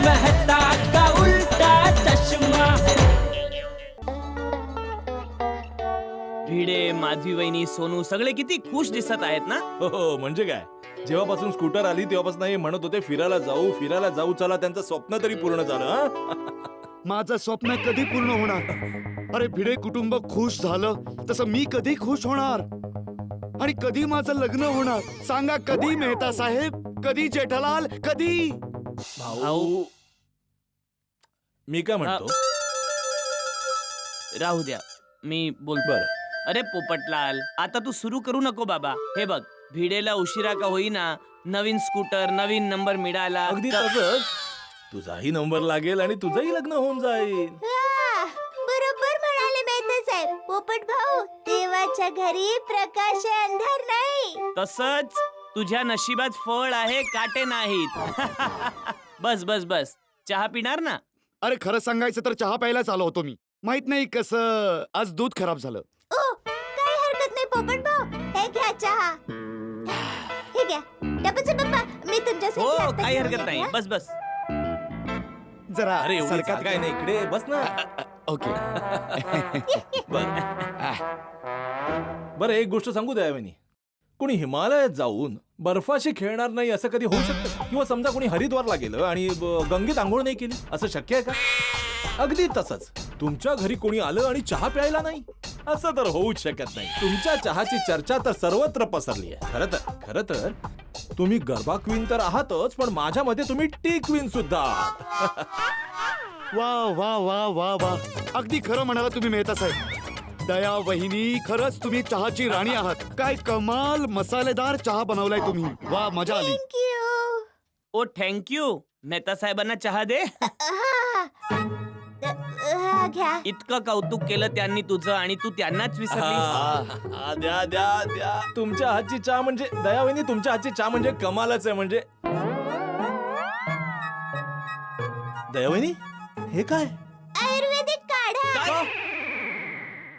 मेहता का उल्टा चष्मा. भिडे, माधवी वहिनी, सोनू सगळे किती खुश दिसत आहेत ना. हो म्हणजे काय, जेव्हापासून स्कूटर आली तेव्हापासून हे म्हणत होते फिरायला जाऊ चला. त्यांचं स्वप्न तरी पूर्ण झालं. हा? माझं स्वप्न कधी पूर्ण होणार? अरे भिडे कुटुंब खुश झालं तसं मी कधी खुश होणार? आणि कधी माझं लग्न होणार सांगा? कधी मेहता साहेब, कधी जेठालाल, कधी? भाऊ, मी काय म्हणतो, राहू द्या, मी बोलतो. बरं. अरे पोपटलाल, आता तू सुरू करू नको बाबा. हे बघ, भिडेला उशिरा का होईना नवीन स्कूटर, नवीन नंबर मिळाला. अगदी तसंच तुझाही नंबर लागेल आणि तुझंही लग्न होऊन जाईल. बरोबर म्हणाले मेहता साहेब. पोपट भाऊ, देवाच्या घरी प्रकाश आहे, अंधार नाही. तसंच तुझ्या नशिबात फळ आहे, काटे नाहीत. बस बस बस, चहा पिणार ना? अरे खरं सांगायचं तर चहा प्यायलाच आलो होतो मी. माहित नाही कसं आज दूध खराब झालं. ओ, काही हरकत नाही पोपट भाऊ, हे घ्या चहा. हे घ्या. डबूचे पप्पा, मी तुमच्यासाठी हो, आता काही घेऊन हरकत येते, नाही. हा? बस बस. जरा अरे एवढी सरकात जागा आहे ना इकडे, बस ना. ओके. बरं एक गोष्ट सांगू द्या वहिनी, कोणी हिमालयात जाऊन बर्फाशी खेळणार नाही असं कधी होऊ शकतं? किंवा समजा कोणी हरिद्वारला गेलं आणि गंगेत आंघोळ नाही केली, असं शक्य आहे का? अगदी तसंच तुमच्या घरी कोणी आलं आणि चहा प्यायला नाही, असं तर होऊच शकत नाही. तुमच्या चहाची चर्चा तर सर्वत्र पसरली आहे. खरं तर तुम्ही गरबा क्वीन तर आहातच, पण माझ्या मते तुम्ही टी क्वीन सुद्धा आहात. वा वा वा वा वा, अगदी खरं म्हणाला तुम्ही मेहता साहेब. दया वहिनी, खरंच तुम्ही चहाची राणी आहात. काय कमाल मसालेदार चहा बनवलाय तुम्ही. वा, मजा आली. Thank you. ओ थँक्यू. मेहता साहेबांना चहा दे. हा, घ्या. इतकं कौतुक केलं त्यांनी तुझं आणि तू त्यांनाच विसरलीस. द्या द्या द्या. तुमच्या हातची चहा म्हणजे दयावहिनी, तुमच्या हातची चहा म्हणजे कमालच आहे. म्हणजे दयावहिनी, हे काय? आयुर्वेदिक काढा.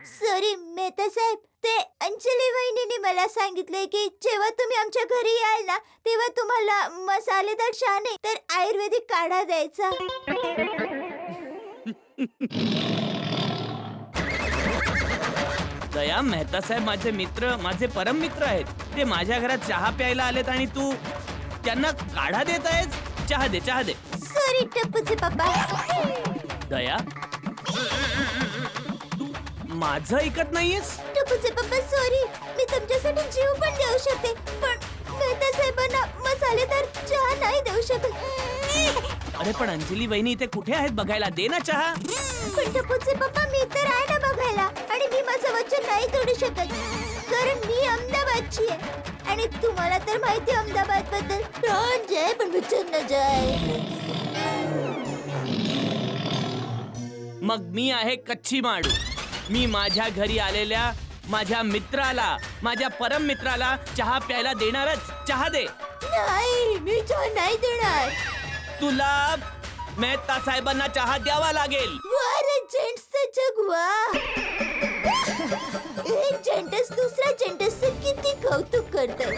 सॉरी मेहता साहेब, ते अंजली वहिनीने मला सांगितले की जेव्हा तुम्ही आमच्या घरी याल ना, तेव्हा तुम्हाला मसालेदार चहा नाही तर आयुर्वेदिक काढा द्यायचा. दया, मेहता साहेब माझे मित्र, माझे परम मित्र आहेत. ते माझ्या घरात चहा प्यायला आलेत आणि तू त्यांना काढा देत आहेस. चहा दे, चहा दे. सॉरी टप्पूचे पप्पा. दया, तू माझं ऐकत नाहीयेस. टप्पूचे पप्पा सॉरी, मी तुमच्यासाठी जीव पण देऊ शकते, पण मेहता साहेबांना मसालेदार चहा नाही देऊ शकत. अरे पण अंजली वहिनी इथे कुठे आहेत बघायला? दे ना चहा. पण टप्पूचे पप्पा, मी तर आहे ना बघायला, आणि मी माझं वचन नाही तोडू शकत, कारण मी अहमदाबादची आहे. आणि तुम्हाला तर माहिती अहमदाबाद बद्दल, प्राण जाय पण वचन न जाय. मग मी आहे कच्ची माडू. मी माझ्या घरी आलेल्या माझ्या मित्राला, माझ्या परम मित्राला चहा प्यायला देणारच. चहा दे. नाही, मी चहा नाही देणार. तुला मेहता साहेबांना चहा द्यावा लागेल. वारे जेंट्सचं जग वा. एक जेंटस दुसऱ्या जेंटसचं किती कौतुक करतोय.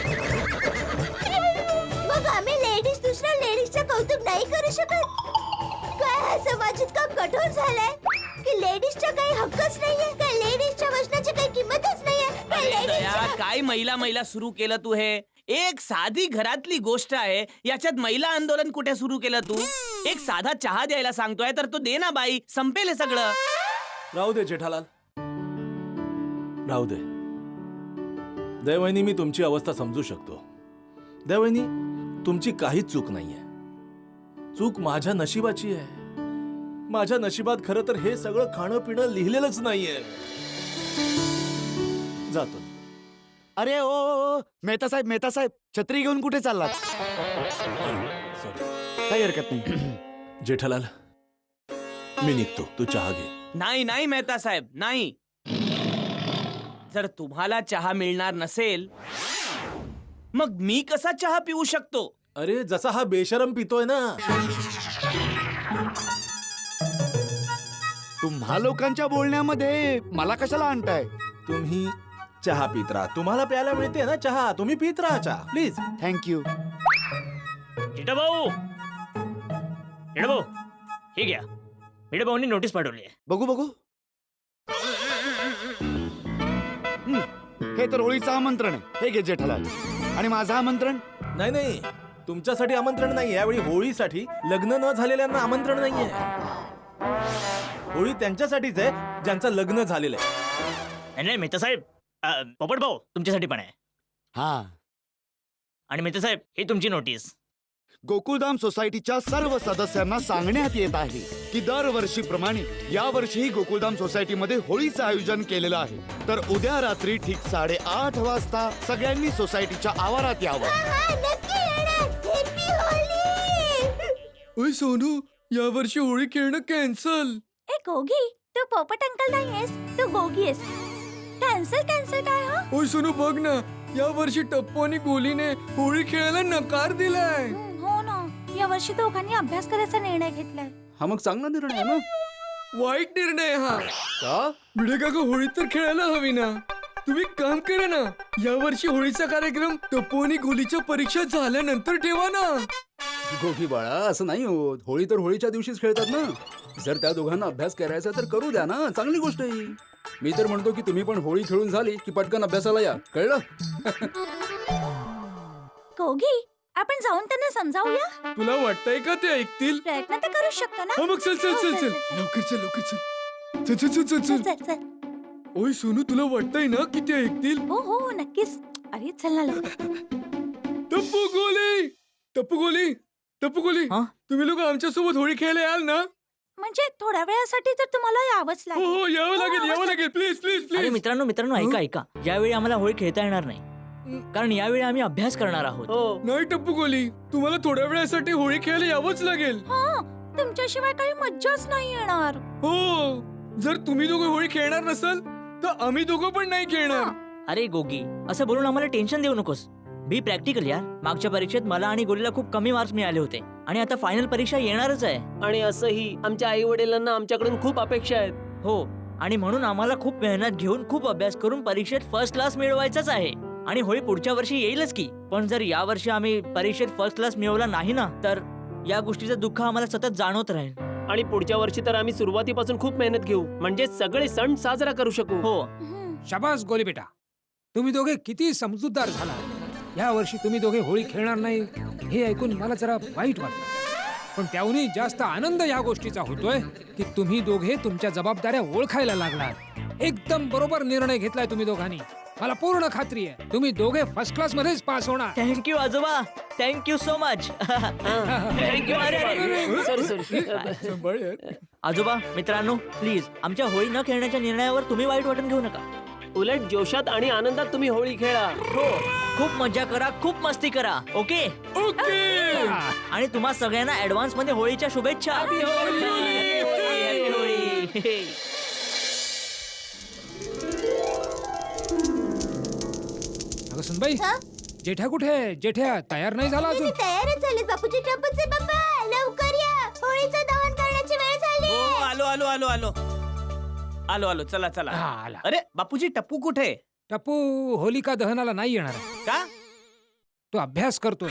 मग आम्ही लेडीज दुसऱ्या लेडीजचं कौतुक नाही करू शकत? काय हा समाज इतका कठोर झालाय की लेडीजचा काही हक्कच नाहीये? काय लेडीजच्या वचनाची काही किंमतच नाहीये? काय अरे दया, लेडीजच्या काय महिला सुरू केलं तू? हे एक साधी घरातली गोष्ट आहे, याच्यात महिला आंदोलन कुठे सुरू केलं तू? एक साधा चहा द्यायला सांगतोय तर तू दे ना बाई, संपेल हे सगळं. राहू दे जेठालाल, राहू दे. दयावहिनी, मी तुमची अवस्था समजू शकतो. दयावहिनी, तुमची काहीच चूक नाहीये. चूक माझ्या नशिबाची आहे. माझ्या नशिबात खरं तर हे सगळं खाणं पिणं लिहिलेलंच नाहीये. जातो. अरे ओ मेहता साहेब, छत्री घेऊन कुठे चाललात? सॉरी. काही हरकत नाही. जेठालाल, मी निघतो, तू चहा घे. नाही नाही मेहता साहेब, नाही. जर तुम्हाला चहा मिळणार नसेल, मग मी कसा चहा पिऊ शकतो? अरे जसा हा बेशरम पितोय ना. तुम्हा लोकांच्या बोलण्यामध्ये मला कशाला आणताय? तुम्ही चहा पित राहा, तुम्हाला प्यायला मिळते ना चहा, तुम्ही पित राहा चहा प्लीज. थँक्यू. भाऊ, भिडे भाऊ हे घ्या. भिडे भाऊंनी नोटीस पाठवली आहे. बघू बघू. हे तर होळीचं आमंत्रण आहे. हे घे जेठालाल. आणि माझं आमंत्रण? नाही नाही, तुमच्यासाठी आमंत्रण नाही. यावेळी होळीसाठी लग्न न झालेल्यांना आमंत्रण नाहीये. होळी त्यांच्यासाठीच आहे ज्यांचं लग्न झालेलं आहे. नाही मित्रसाहेब, पोपट भाऊ तुमच्यासाठी पण आहे. हा. आणि मित्रसाहेब ही तुमची नोटीस. गोकुळधाम सोसायटीच्या सर्व सदस्यांना सांगण्यात येत आहे की दरवर्षीप्रमाणे यावर्षीही गोकुळधाम सोसायटीमध्ये होळीचं आयोजन केलेलं आहे. तर उद्या रात्री ठीक 8:30 वाजता सगळ्यांनी सोसायटीच्या आवारात यावं. हा, नक्की येणार. Happy होळी. ओय सोनू, यावर्षी होळी खेळणं कॅन्सल. ए गोगी, तू पोपट अंकल नाही आहेस, तू गोगी आहेस. कॅन्सल कॅन्सल काय हा? ओय सोनू बघ ना, यावर्षी टप्पू आणि गोलीने होळी खेळायला नकार दिलाय. हो ना, या वर्षी दोघांनी अभ्यास करायचा निर्णय घेतलाय. हा मग चांगला निर्णय आहे ना. वाईट निर्णय हा. का? भिडे काका होळी तर खेळायला हवी ना. तुम्ही काम करा ना, यावर्षी होळीचा कार्यक्रम टप्पू आणि गोलीच्या परीक्षा झाल्यानंतर ठेवा ना. गोगी बाळा, असं नाही होत. होळी तर होळीच्या दिवशीच खेळतात ना. जर त्या दोघांना अभ्यास करायचा तर करू द्या ना, चांगली गोष्ट आहे. मी तर म्हणतो की तुम्ही पण होळी खेळून झाली की पटकन अभ्यासाला या, कळलं? गोगी, आपण जाऊन त्यांना समजावूया. तुला वाटतंय का ते ऐकतील? प्रयत्न तर करू शकतो ना. हा मग चल चल चल चल, लवकर चल लवकर चल. चल चल चल चल चल. चल चल. ओय सोनू, तुला वाटतंय ना की ते ऐकतील? हो हो नक्कीच. अरे चल ना लवकर. टप्पू गोली, टप्पू गोली, टप्पू गोली, हा? तुम्ही लोक आमच्या सोबत होळी खेळायला याल ना? म्हणजे थोड्या वेळासाठी तर तुम्हाला यावंच हो लागेल. हो, यावं लागेल, यावं लागेल. प्लीज प्लीज अरे प्लीज. मित्रांनो ऐका ऐका, यावेळी आम्हाला होळी खेळता येणार नाही, कारण यावेळी आम्ही अभ्यास करणार आहोत. नाही टप्पू गोली, तुम्हाला थोड्या वेळासाठी होळी खेळायला यावंच लागेल. हा, तुमच्याशिवाय काही मज्जाच नाही येणार. हो, जर तुम्ही दोघं होळी खेळणार नसाल तर आम्ही दोघं पण नाही खेळणार. अरे गोगी, असं बोलून आम्हाला टेन्शन देऊ नकोस. बी प्रॅक्टिकल यार. मागच्या परीक्षेत मला आणि गोलीला खूप कमी मार्क्स मिळाले होते आणि आता फायनल परीक्षा येणारच आहे. आणि असंही आमच्या आई वडिलांना आमच्याकडून खूप अपेक्षा आहेत. हो, आणि म्हणून आम्हाला खूप मेहनत घेऊन खूप अभ्यास करून परीक्षेत फर्स्ट क्लास मिळवायचाच आहे. आणि होळी पुढच्या वर्षी येईलच की. पण जर या वर्षी आम्ही परीक्षेत फर्स्ट क्लास मिळवला नाही ना, तर या गोष्टीचं दुःख आम्हाला सतत जाणवत राहील. आणि पुढच्या वर्षी तर आम्ही सुरुवातीपासून खूप मेहनत घेऊ, म्हणजे सगळे सण साजरा करू शकू. हो, शाबास गोली बेटा, तुम्ही दोघे किती समजूतदार झाला. या वर्षी तुम्ही दोघे होळी खेळणार नाही हे ऐकून मला जरा वाईट वाटलं. पण त्याहूनही जास्त आनंद या गोष्टीचा होतोय की तुम्ही दोघे तुमच्या जबाबदाऱ्या ओळखायला लागलात. एकदम बरोबर निर्णय घेतलाय तुम्ही दोघांनी. मला पूर्ण खात्री आहे तुम्ही दोघे फर्स्ट क्लास मध्येच पास होणार. थँक्यू आजोबा, थँक्यू सो मच. थँक्यू. अरे आजोबा, मित्रांनो प्लीज आमच्या होळी न खेळण्याच्या निर्णयावर तुम्ही वाईट वाटून घेऊ नका. उलट जोशात आणि आनंदात तुम्ही होळी खेळा. हो, खूप मजा करा, खूप मस्ती करा. Okay okay. आणि तुम्हा सगळ्यांना ऍडव्हान्स मध्ये होळीच्या शुभेच्छा. Happy होळी. अगं सुनबाई, हा? जेठ्या कुठे आहे? जेठ्या तयार नाही झाला मी अजून? तयारच झाले बापूजी. टप्पूचे पप्पा लवकर या, होळीचं दहन करण्याची वेळ झाली. हो, आलो आलो आलो आलो आलो आलो. चला चला. हा, आला. अरे बापूजी, टप्पू कुठे? टप्पू होलिका दहनाला नाही येणार आहे. का? तो अभ्यास करतोय.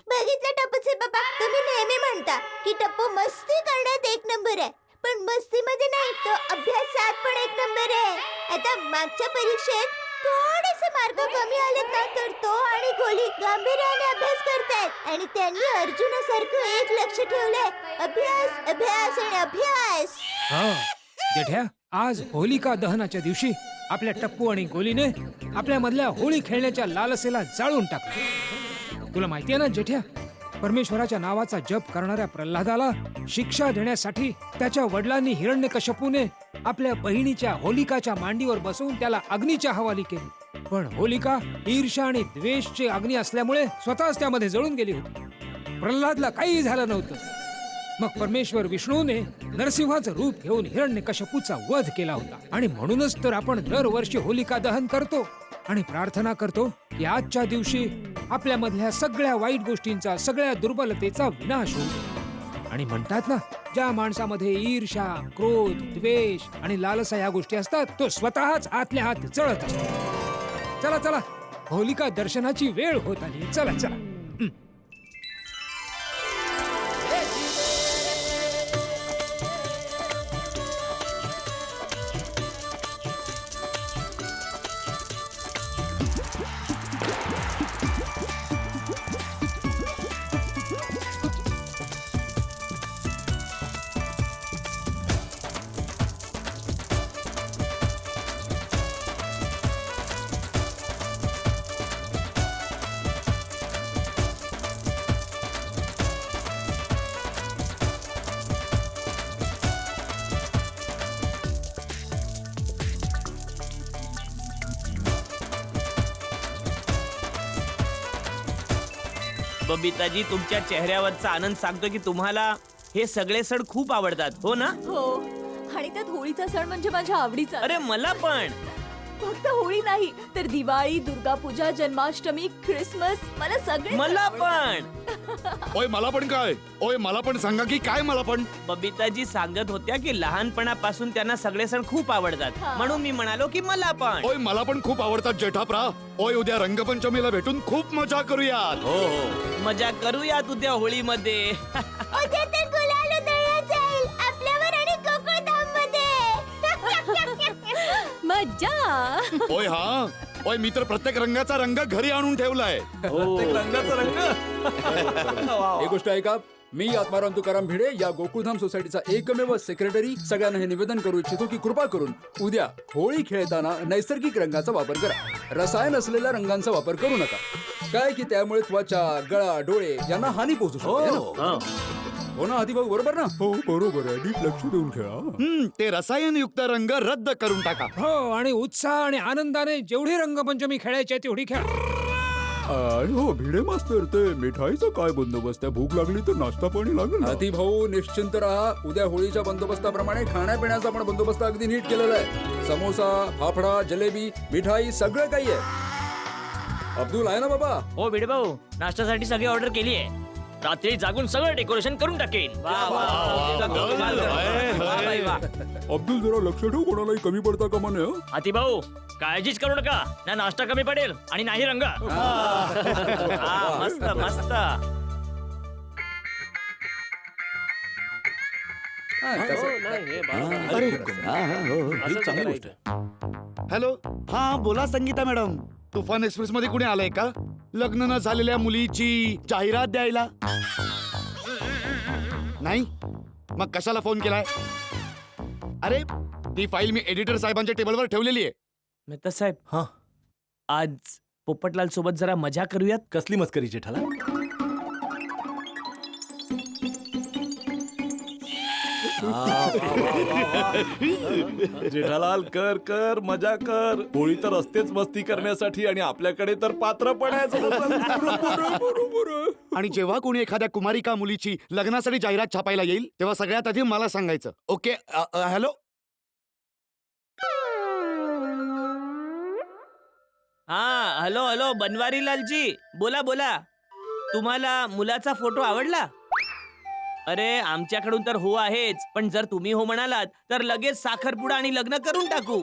बघितलं टप्पूचे पप्पा, तुम्ही नेहमी म्हणता की टप्पू मस्ती करण्यात एक नंबर आहे, पण मस्तीमध्ये नाही, तो अभ्यासात पण एक नंबर आहे. आता मागच्या परीक्षेत थोडेसे मार्क कमी आलेत ना, तर तो आणि गोली गांभीर्याने अभ्यास करतायत आणि त्यांनी अर्जुनासारखं एक लक्ष ठेवलंय. अभ्यास अभ्यास आणि अभ्यास. हा, जेठ्या, आज होलिका दहनाच्या दिवशी आपल्या टप्पू आणि गोलीने आपल्या मधल्या होळी खेळण्याच्या लालसेला जाळून टाकलं. तुला माहितीये ना जेठ्या, परमेश्वराच्या नावाचा जप करणाऱ्या प्रल्हादाला शिक्षा देण्यासाठी त्याच्या वडिलांनी हिरण्यकश्यपूने आपल्या बहिणीच्या होलिकाच्या मांडीवर बसवून त्याला अग्नीच्या हवाली केली. पण होलिका ईर्ष्या आणि द्वेषची अग्नी असल्यामुळे स्वतःच त्यामध्ये जळून गेली होती. प्रल्हादला काही झालं नव्हतं. मग परमेश्वर विष्णूने नरसिंहाचं रूप घेऊन हिरण्यकश्यपूचा वध केला होता. आणि म्हणूनच तर आपण दरवर्षी होलिका दहन करतो आणि प्रार्थना करतो की आजच्या दिवशी आपल्या मधल्या सगळ्या वाईट गोष्टींचा, सगळ्या दुर्बलतेचा विनाश होईल. आणि म्हणतात ना, ज्या माणसामध्ये ईर्ष्या, क्रोध, द्वेष आणि लालसा या गोष्टी असतात, तो स्वतःच आतल्या आत जळत असतो. चला चला, होलिका दर्शनाची वेळ होत आली. चला चला. बबिताजी, तुमच्या चेहऱ्यावरचा आनंद सांगतो की तुम्हाला हे सगळे सण खूप आवडतात, हो ना? हो, आणि त्यात होळीचा सण म्हणजे माझ्या आवडीचा. अरे मला पण. फक्त होळी नाही तर दिवाळी, दुर्गा पूजा, जन्माष्टमी, ख्रिसमस मला सगळे. मला पण. ओय मला पण काय? ओय मला पण सांगा की काय मला पण? बबिताजी सांगत होत्या की लहानपणापासून त्यांना सगळे सण खूप आवडतात, हा. म्हणून मी म्हणालो की मला पण. ओय मला पण खूप आवडतात जेठाप्रा. ओय उद्या रंगपंचमीला भेटून खूप मजा करूयात. हो हो, मजा करूयात उद्या होळीमध्ये. उद्या तर गुलाल उधळला जाईल आपल्यावर आणि गोकुळधाममध्ये. मजा. ओय हा, ओय मी तर प्रत्येक रंगाचा रंग घरी आणून ठेवलाय. प्रत्येक रंगाचा रंग. एक गोष्ट आहे का, मी आत्माराम तुकाराम भिडे, या गोकुळधाम सोसायटीचा एकमेव सेक्रेटरी, सगळ्यांना हे निवेदन करू इच्छितो की कृपा करून उद्या होळी खेळताना नैसर्गिक रंगाचा वापर करा. रसायन असलेल्या रंगांचा वापर करू नका. काय की त्यामुळे त्वचा, गळा, डोळे यांना हानी पोहोचू शकते ना? हो ना हाती भाऊ, बरोबर ना? हो बरोबर आहे, नीट लक्ष देऊन खेळा. ते रसायनयुक्त रंग रद्द करून टाका. हो, आणि उत्साह आणि आनंदाने जेवढी रंगपंचमी खेळायची आहे तेवढी खेळा. आणि हो भिडे मास्तर, ते मिठाईचा काय बंदोबस्त आहे? भूक लागली तर नाश्ता पाणी लागेल. हाती भाऊ निश्चिंत राहा. उद्या होळीच्या बंदोबस्ताप्रमाणे खाण्यापिण्याचा पण बंदोबस्त अगदी नीट केलेला आहे. समोसा, फाफडा, जलेबी, मिठाई सगळं काही आहे. अब्दुल आहे ना बाबा? हो भिडे भाऊ, नाश्त्यासाठी सगळी ऑर्डर केली आहे. रात्री जागून सगळं डेकोरेशन करून टाकेन. अब्दुल जरा लक्ष ठेव, कोणालाही कमी पडता कामा नये. हाती भाऊ, काळजीच करू नका, ना नाश्ता कमी पडेल आणि नाही रंग. हा, मस्त मस्त. ही चांगली गोष्ट आहे. हॅलो, हा बोला संगीता मॅडम. तुफान एक्सप्रेस मध्ये कुणी आलंय का लग्न न झालेल्या मुलीची जाहिरात द्यायला? नाही, मग कशाला फोन केलाय? अरे ती फाईल मी एडिटर साहेबांच्या टेबलवर ठेवलेली आहे. मेहता साहेब, हा, आज पोपटलाल सोबत जरा मजा करूयात. कसली मस्करी जेठाला? जेठालाल, कर कर मजा कर. होळी तर असतेच मस्ती करण्यासाठी, आणि आपल्याकडे तर पात्र पण आहे. बरोबर. आणि जेव्हा कोणी एखाद्या कुमारिका मुलीची लग्नासाठी जाहिरात छापायला येईल तेव्हा सगळ्यात आधी मला सांगायचं. ओके? हॅलो. हा, हॅलो हॅलो, बनवारीलालजी, बोला बोला. तुम्हाला मुलाचा फोटो आवडला? अरे आमच्याकडून तर हो आहेच, पण जर तुम्ही हो म्हणालात तर लगेच साखरपुडा आणि लग्न करून टाकू.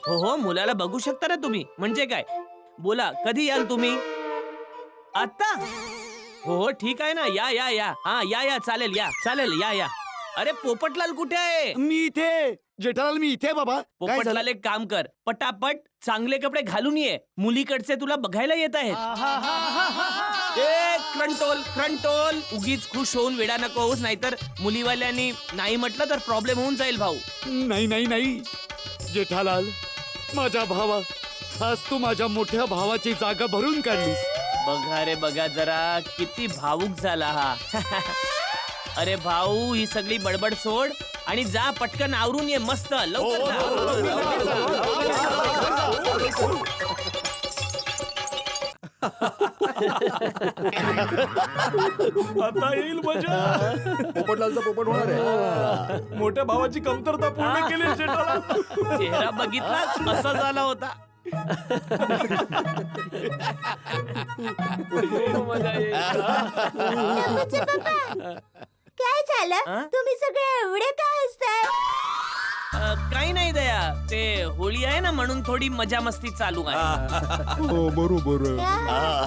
हो हो, मुलाला बघू शकता ना तुम्ही. म्हणजे काय, बोला कधी याल तुम्ही? आता? हो हो, ठीक आहे ना, या या या. हा, या या, चालेल, या चालेल, या या. अरे पोपटलाल कुठे आहे? मी इथे. जेठालाल मी इथे बाबा. काय झालं? पोपटलाल एक काम कर, पटापट चांगले कपडे घालून ये. मुलीकडचे तुला बघायला येत आहेत. ए कंट्रोल कंट्रोल, उगीच खुश होऊन वेडा नको होऊस, नाहीतर मुलीवाल्यांनी नाही म्हटलं तर प्रॉब्लेम होऊन जाईल भाऊ. नाही नाही नाही जेठालाल, माझ्या भावा, आज तू माझ्या मोठ्या भावाची जागा भरून काढलीस. बघा रे बघा, जरा किती भावुक झाला हा. अरे भाऊ, ही सगळी बडबड सोड आणि जा पटकन आवरून ये. मस्त लवकर आता येईल मजा. पोपटलालचा पोपट होणार आहे. मोठ्या भावाची कमतरता पूर्ण केली जेठालाल. चेहरा बघितला असा झाला होता. काय झालं? हा? तुम्ही सगळे एवढे का हसताय? काही नाही दया, ते होळी आहे ना म्हणून थोडी मजा मस्ती चालू आहे. हो बरोबर आहे.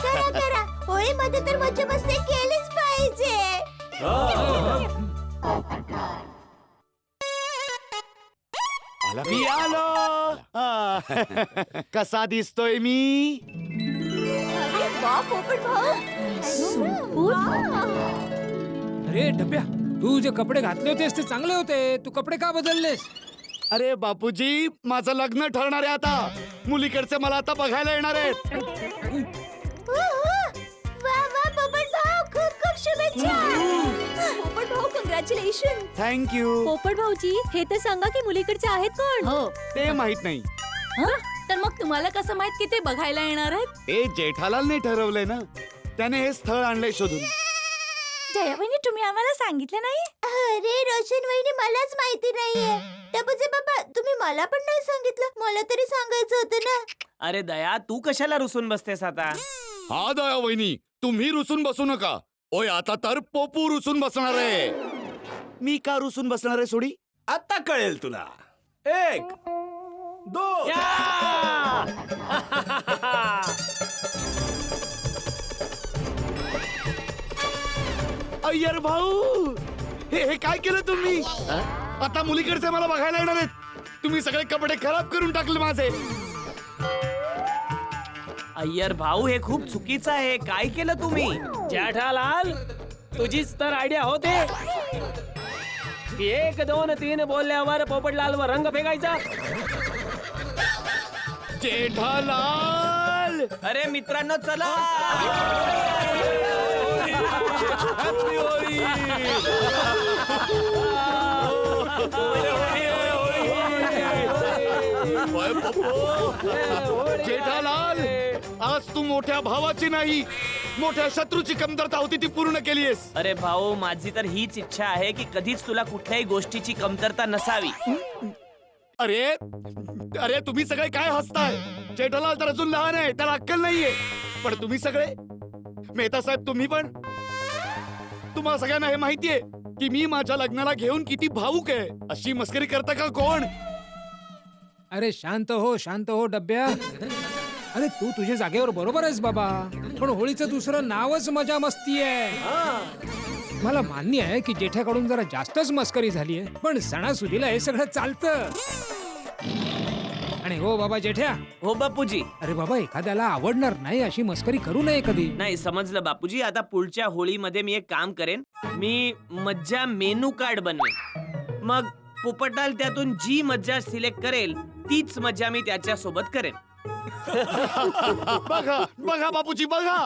करा करा, होळीमध्ये तर मजा मस्ती केलीच पाहिजे. मी आलो. कसा दिसतोय मी? अरे वा पोपट भाऊ. अरे डब्या, तू जे कपडे घातले होतेस ते चांगले होते, तू कपडे का बदललेस? अरे बापूजी, माझं लग्न ठरणार आहे आता. मुलीकडचे मला आता बघायला येणार आहेत. वा वा पोपट भाऊ, खूप खूप शुभेच्छा. पोपट भाऊ, कॉंग्रॅच्युलेशन. थँक्यू. पोपट भाऊजी, हे तर सांगा की मुलीकडचे आहेत कोण? हो, ते माहित नाही. तर मग तुम्हाला कसं माहित की ते बघायला येणार आहेत? ते जेठालालने ठरवलंय ना. त्याने हे स्थळ आणलंय शोधून. जया वहिनी तुम्ही आम्हाला सांगितलं नाही. अरे रोशन वहिनी मलाच माहिती नाहीये. टपूचे पप्पा तुम्ही मला पण नाही सांगितलं. मला तरी सांगायचं होतं ना. अरे दया तू कशाला रुसून बसतेस आता? हा दया वहिनी, तुम्ही रुसून बसू नका. ओय आता तर पोपू रुसून बसणार आहे. मी का रुसून बसणार आहे सोडी? आता कळेल तुला. 1 2 अय्यर भाऊ, हे काय केलं तुम्ही? आता मुलीकडचे मला बघायला येणार आहेत. तुम्ही सगळे कपडे खराब करून टाकले माझे. अय्यर भाऊ हे खूप चुकीचं आहे. काय केलं तुम्ही? जेठालाल तुझीच तर आयडिया होते की 1 2 3 बोलल्यावर पोपटलालवर रंग फेकायचा. जेठालाल, अरे मित्रांनो चला. हॅपी होळी. जेठालाल, आज तू मोठ्या भावाची नाही मोठ्या शत्रूची कमतरता होती ती पूर्ण केलीयस. अरे भाऊ माझी तर हीच इच्छा आहे की कधीच तुला कुठल्याही गोष्टीची कमतरता नसावी. अरे अरे तुम्ही सगळे काय हसताय? जेठालाल तर अजून लहान आहे, त्याला अक्कल नाहीये. पण तुम्ही सगळे, मेहता साहेब तुम्ही पण, तुम्हाला सगळ्यांना हे माहितीये की मी माझ्या लग्नाला घेऊन किती भावूक आहे. अशी मस्करी करता का कोण? अरे शांत हो डब्या. अरे तू तुझ्या जागेवर बरोबर आहेस बाबा, पण होळीचं दुसरं नावच मजा मस्ती आहे. मला मान्य आहे की जेठ्याकडून जरा जास्तच मस्करी झालीये, पण सणासुदीला हे सगळं चालतं. आणि हो बाबा जेठ्या, हो बापूजी. अरे बाबा एखाद्याला आवडणार नाही अशी मस्करी करू नये कधी. नाही समजलं बापूजी. आता पुढच्या होळीमध्ये मी एक काम करेन. मी मज्जा मेनू कार्ड बनवेन. मग पोपटाल त्यातून जी मज्जा सिलेक्ट करेल तीच मज्जा मी त्याच्या सोबत करेन. बघा बघा बापूजी बघा.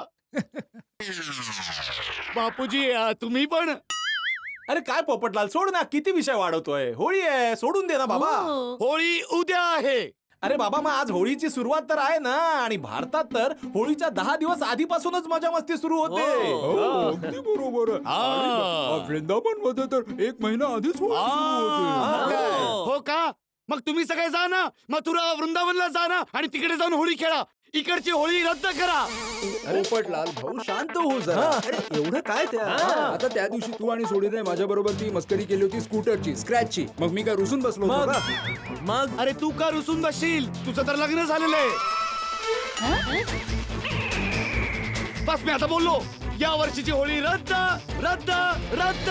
बापूजी तुम्ही पण. अरे काय पोपटलाल सोड ना, किती विषय वाढवतोय. होळी आहे, सोडून दे ना बाबा. होळी उद्या आहे. अरे बाबा मग आज होळीची सुरुवात तर आहे ना, आणि भारतात तर होळीच्या 10 दिवस आधीपासूनच मजा मस्ती सुरू होते. हो. अगदी बरोबर आहे. वृंदावन मध्ये तर 1 महिना आधीच होळी सुरू होते. हो का? मग तुम्ही सगळे जा ना, मथुरा वृंदावनला जा ना, आणि तिकडे जाऊन होळी खेळा. इकडची होळी रद्द करा. पोपटलाल भाऊ शांत हो जरा. एवढं काय त्या? आता त्या दिवशी तू आणि सोडीने माझ्या बरोबर ती मस्करी केली होती स्कूटरची, स्क्रॅचची. मग मी काय रुसून बसलो होतो का? मग अरे तू का रुसून बसशील? तुझं तर लग्न झालेलं आहे. बस मी आता बोललो. या वर्षीची होळी रद्द रद्द रद्द.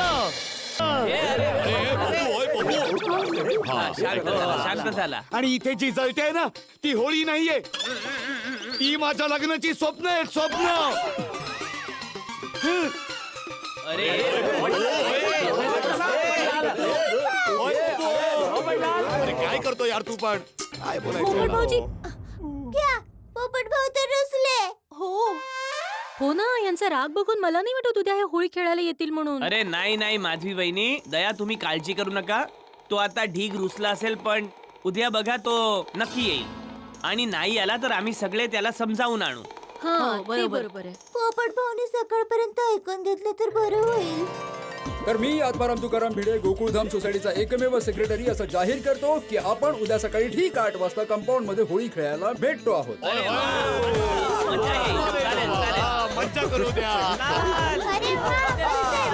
शांत झाला. आणि इथे जी जळते आहे ना, ती होळी नाहीये, ती माझ्या लग्नाची स्वप्न आहेत, स्वप्न. अरे अरे काय करतो यार तू पण? काय बोलायचं? क्या पोपट भाऊ तर रुसले. हो ना, यांचा राग बघून मला नाही वाटत उद्या हे होळी खेळायला येतील म्हणून. अरे नाही माझी वहिनी दया, तुम्ही काळजी करू नका. तो आता ढीग रुसला असेल, पण उद्या बघा तो नक्की येईल. आणि नाही आला तर आम्ही सगळे त्याला समजावून आणू. हा बरोबर आहे. पोपट भाऊने सकाळपर्यंत ऐकून घेतलं तर बरं होईल. तर मी आत्माराम तुकाराम भिडे गोकुळधाम सोसायटीचा एकमेव सेक्रेटरी असं जाहीर करतो की आपण उद्या सकाळी ठीक 8 वाजता कंपाऊंड मध्ये होळी खेळायला भेटतो आहोत. मजा येईल. चालेल, चालेल. मज्जा करू द्या. अरे वा.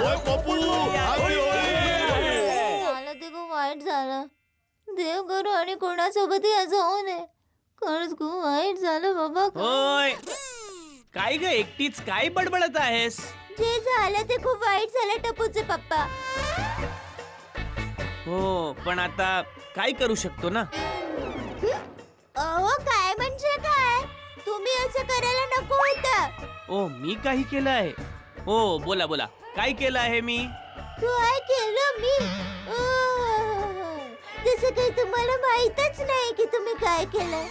ओय पप्पू, happy होळी. मला ते खूप वाईट झालं. देव करू आणि कोणासोबतही असं होऊ नये. खरंच खूप वाईट झालं बाबा. होय. काय ग एकटीच काय बडबडत आहेस? जे झालं ते खूप वाईट झालं टपूचे पप्पा. हो पण आता काय करू शकतो ना. अहो काय म्हणजे काय? तुम्ही असं करायला नको होतं. ओ मी काही केलं आहे? हो बोला बोला, काय केलं आहे मी? काय केलं मी? जसं काही तुम्हाला माहीतच नाही की तुम्ही काय केलं.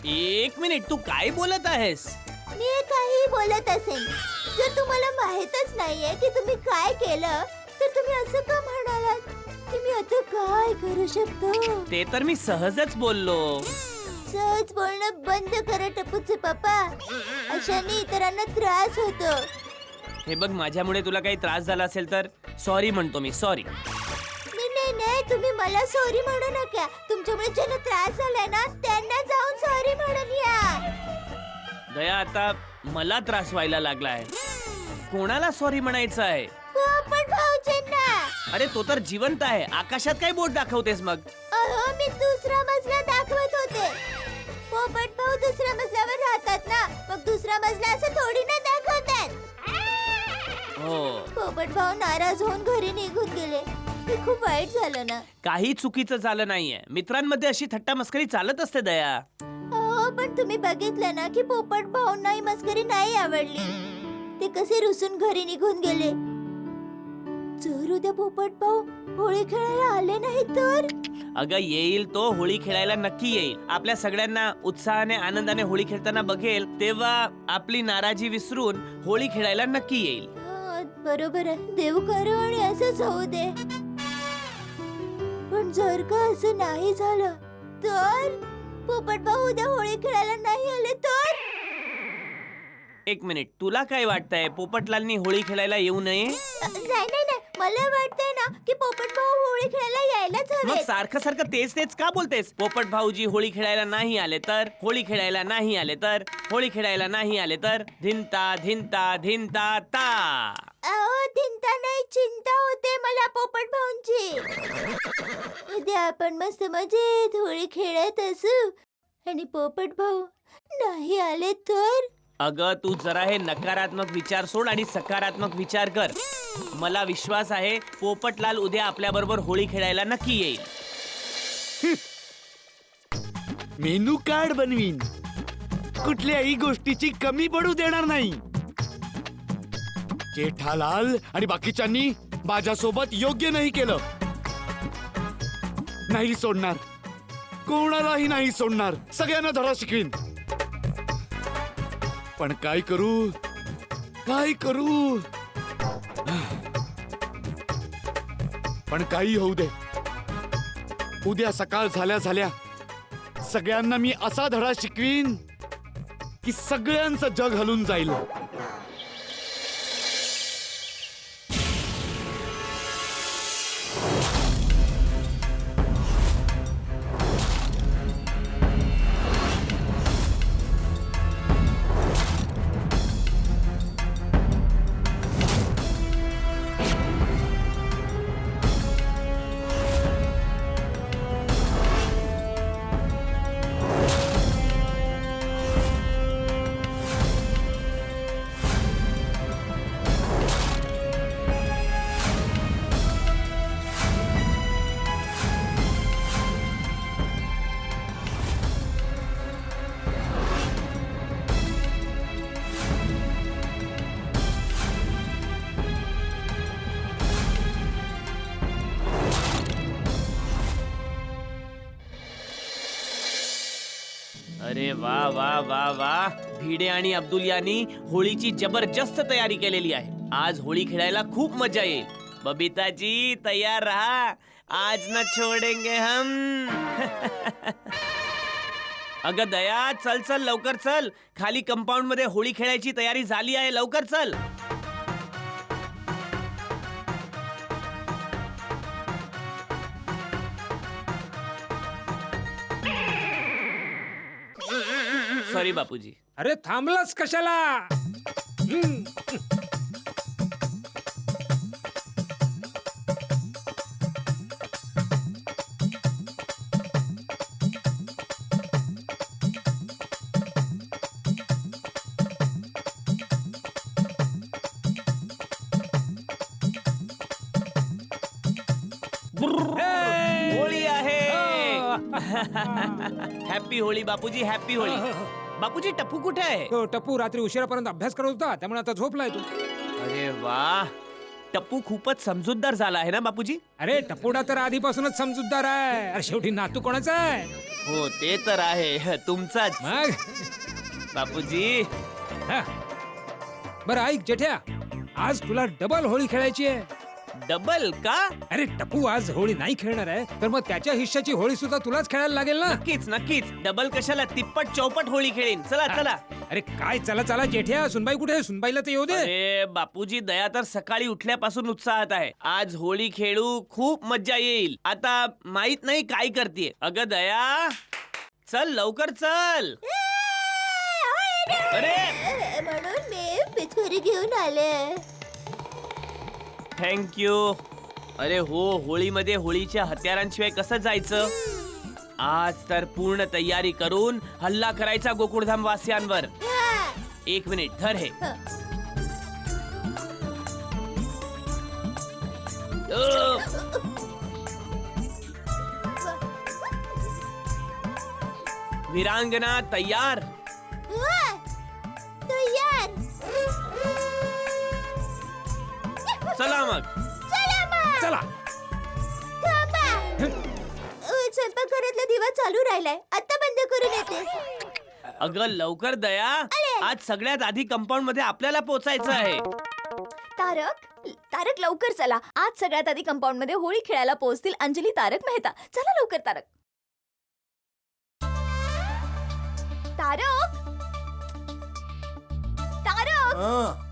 1 मिनिट, तू काय बोलत आहेस? मी काही बोलत असेल. जर तुम्हाला माहीतच नाहीये की तुम्ही काय केलं, तर तुम्ही असं का म्हणालात की मी आता काय करू शकतो? ते तर मी सहजच बोललो. सहज बोलणं बंद करा टपूचे पप्पा. अशाने इतरांना त्रास होतो. हे बघ, माझ्यामुळे तुला काही त्रास झाला असेल तर सॉरी म्हणतो मी, सॉरी. नाही, तुम्ही मला सॉरी म्हणू नका. तुमच्यामुळे ज्यांना त्रास झालाय ना त्यांना जाऊन सॉरी म्हणून या. दया, आता मला त्रास व्हायला लागलाय. कोणाला सॉरी म्हणायचं आहे? पोपट भाऊजींना. अरे तो तर जिवंत आहे. आकाशात काय बोट दाखवतेस मग? अहो, मी दुसरा मजला दाखवत होते. पोपट भाऊ दुसऱ्या मजल्यावर राहतात ना, मग दुसरा मजला असं थोडी ना दाखवतात. हो, पोपट भाऊ नाराज होऊन घरी निघून गेले. हे खूप वाईट झालं ना. काही चुकीचं झालं नाहीये. मित्रांमध्ये अशी थट्टा मस्करी चालत असते दया. हो, पण तुम्ही बघितलं ना की पोपट भाऊंना ही मस्करी नाही आवडली. ते कसे रुसून घरी निघून गेले. जर उद्या पोपट भाऊ होळी खेळायला आले नाही तर? अगं येईल तो, होळी खेळायला नक्की येईल. आपल्या सगळ्यांना उत्साहाने आनंदाने होळी खेळताना बघेल तेव्हा आपली नाराजी विसरून होळी खेळायला नक्की येईल. बरोबर आहे. देव करो आणि असंच होऊ दे. पण जर का असं नाही झालं तर? पोपट भाऊ उद्या होळी खेळायला नाही आले तर? एक मिनिट, तुला काय वाटतंय? पोपटलालनी होळी खेळायला येऊ नये? नाही, मला वाटतंय ना की पोपट भाऊ होळी खेळायला यायलाच मग हवे. सारखं सारखं तेच का बोलतेस? पोपट भाऊजी होळी खेळायला नाही आले तर, होळी खेळायला नाही आले तर, होळी खेळायला नाही आले तर, धिंता धिंता धिंता ता. अहो, चिंता नाही, चिंता होते मला पोपट भाऊंची. उद्या आपण मस्त मजेत होळी खेळत असू आणि पोपट भाऊ नाही आले तर? अगं तू जरा हे नकारात्मक विचार सोड आणि सकारात्मक विचार कर. मला विश्वास आहे पोपटलाल उद्या आपल्या बरोबर होळी खेळायला नक्की येईल. मेनू कार्ड बनवीन. कुठल्याही गोष्टीची कमी पडू देणार नाही. जेठालाल आणि बाकीच्यांनी माझ्यासोबत योग्य नाही केलं. नाही सोडणार, कोणालाही नाही सोडणार. सगळ्यांना धडा शिकवीन. पण काय करू, काय करू? पण काही होऊ दे, उद्या सकाळ झाल्या झाल्या सगळ्यांना मी असा धडा शिकवीन की सगळ्यांचं जग हलून जाईल. अरे वा वा वा वा, भिडे आणि अब्दुल यांनी होळीची जबरदस्त तयारी केलेली आहे. आज होळी खेळायला खूप मजा येईल. बबिताजी तयार रहा, आज न छोडेंगे हम. अगं दया, चल चल लवकर चल. खाली कंपाऊंड मध्ये होळी खेळायची तयारी झाली आहे, लवकर चल. सॉरी बापूजी. अरे थांबलास कशाला? होळी आहे. Happy Holi Bapuji, happy Holi. बापूजी टप्पू कुठे आहे? तो टप्पू रात्री उशिरापर्यंत अभ्यास करत होता, त्यामुळे आता झोपलाय तो. अरे वा, टप्पू खूपच समजूतदार झाला आहे ना बापूजी? अरे टप्पूडा तर आधीपासूनच समजूतदार आहे. अरे शेवटी नातू कोणाचा आहे? हो ते तर आहे, तुमचाच मग बापूजी. बरं ऐक जेठ्या, आज तुला डबल होळी खेळायची आहे. डबल का? अरे टप्पू आज होळी नाही खेळणार आहे तर मग त्याच्या हिश्श्याची होळी सुद्धा तुलाच खेळायला लागेल ना. नक्कीच नक्कीच. डबल कशाला, तिप्पट चौपट होळी खेळीन. चला चला. अरे काय चला चला जेठ्या, सुनबाई कुठे आहे? सुनबाईला तर येऊ दे. अरे बापूजी, दया तर सकाळी उठल्यापासून उत्साहात आहे. आज होळी खेळू, खूप मज्जा येईल. आता माहित नाही काय करते. अगं दया, चल लवकर चल. अरे म्हणून मी पिचकारी घेऊन आले. थँक्यू. अरे हो, होळीमध्ये होळीच्या हत्यारांशिवाय कसं जायचं? आज तर पूर्ण तयारी करून हल्ला करायचा गोकुळधाम वासियांवर. एक मिनिट, धर हे. वीरांगना तयार. तयार. चला मग. चला. स्वयंपाकघरातला दिवा चालू राहिलाय, आता बंद करून येते. अगं लवकर दया, आज सगळ्यात आधी कंपाऊंड मध्ये आपल्याला पोचायचं आहे. तारक लवकर चला. आज सगळ्यात आधी कंपाऊंड मध्ये होळी खेळायला पोहोचतील अंजली, तारक मेहता. चला लवकर तारक. तारक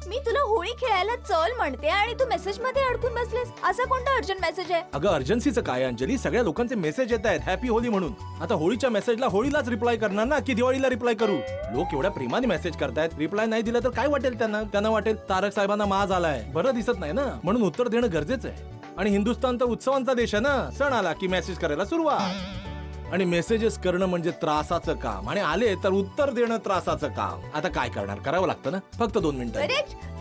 मी तुला होळी खेळायला चल म्हणते आणि तू मेसेज मध्ये अडकून बसलेस. असा कोणता अर्जंट मेसेज आहे? अगं अर्जन्सीचं काय अंजली, सगळ्या लोकांचे मेसेज येत आहेत हॅपी होली म्हणून. आता होळीच्या मेसेजला होळीलाच रिप्लाय करणार ना की दिवाळीला रिप्लाय करू? लोक एवढ्या प्रेमाने मेसेज करतायत, रिप्लाय नाही दिला तर काय वाटेल त्यांना वाटेल तारक साहेबांना माज आलाय, बरं दिसत नाही ना, म्हणून उत्तर देणं गरजेचं आहे. आणि हिंदुस्थान तर उत्सवांचा देश आहे ना, सण आला की मेसेज करायला सुरुवात. आणि मेसेजेस करणं म्हणजे त्रासाचं काम, आणि आले तर उत्तर देणं त्रासाचं काम. आता काय करणार, करावं लागतं ना. फक्त 2 मिनिटं.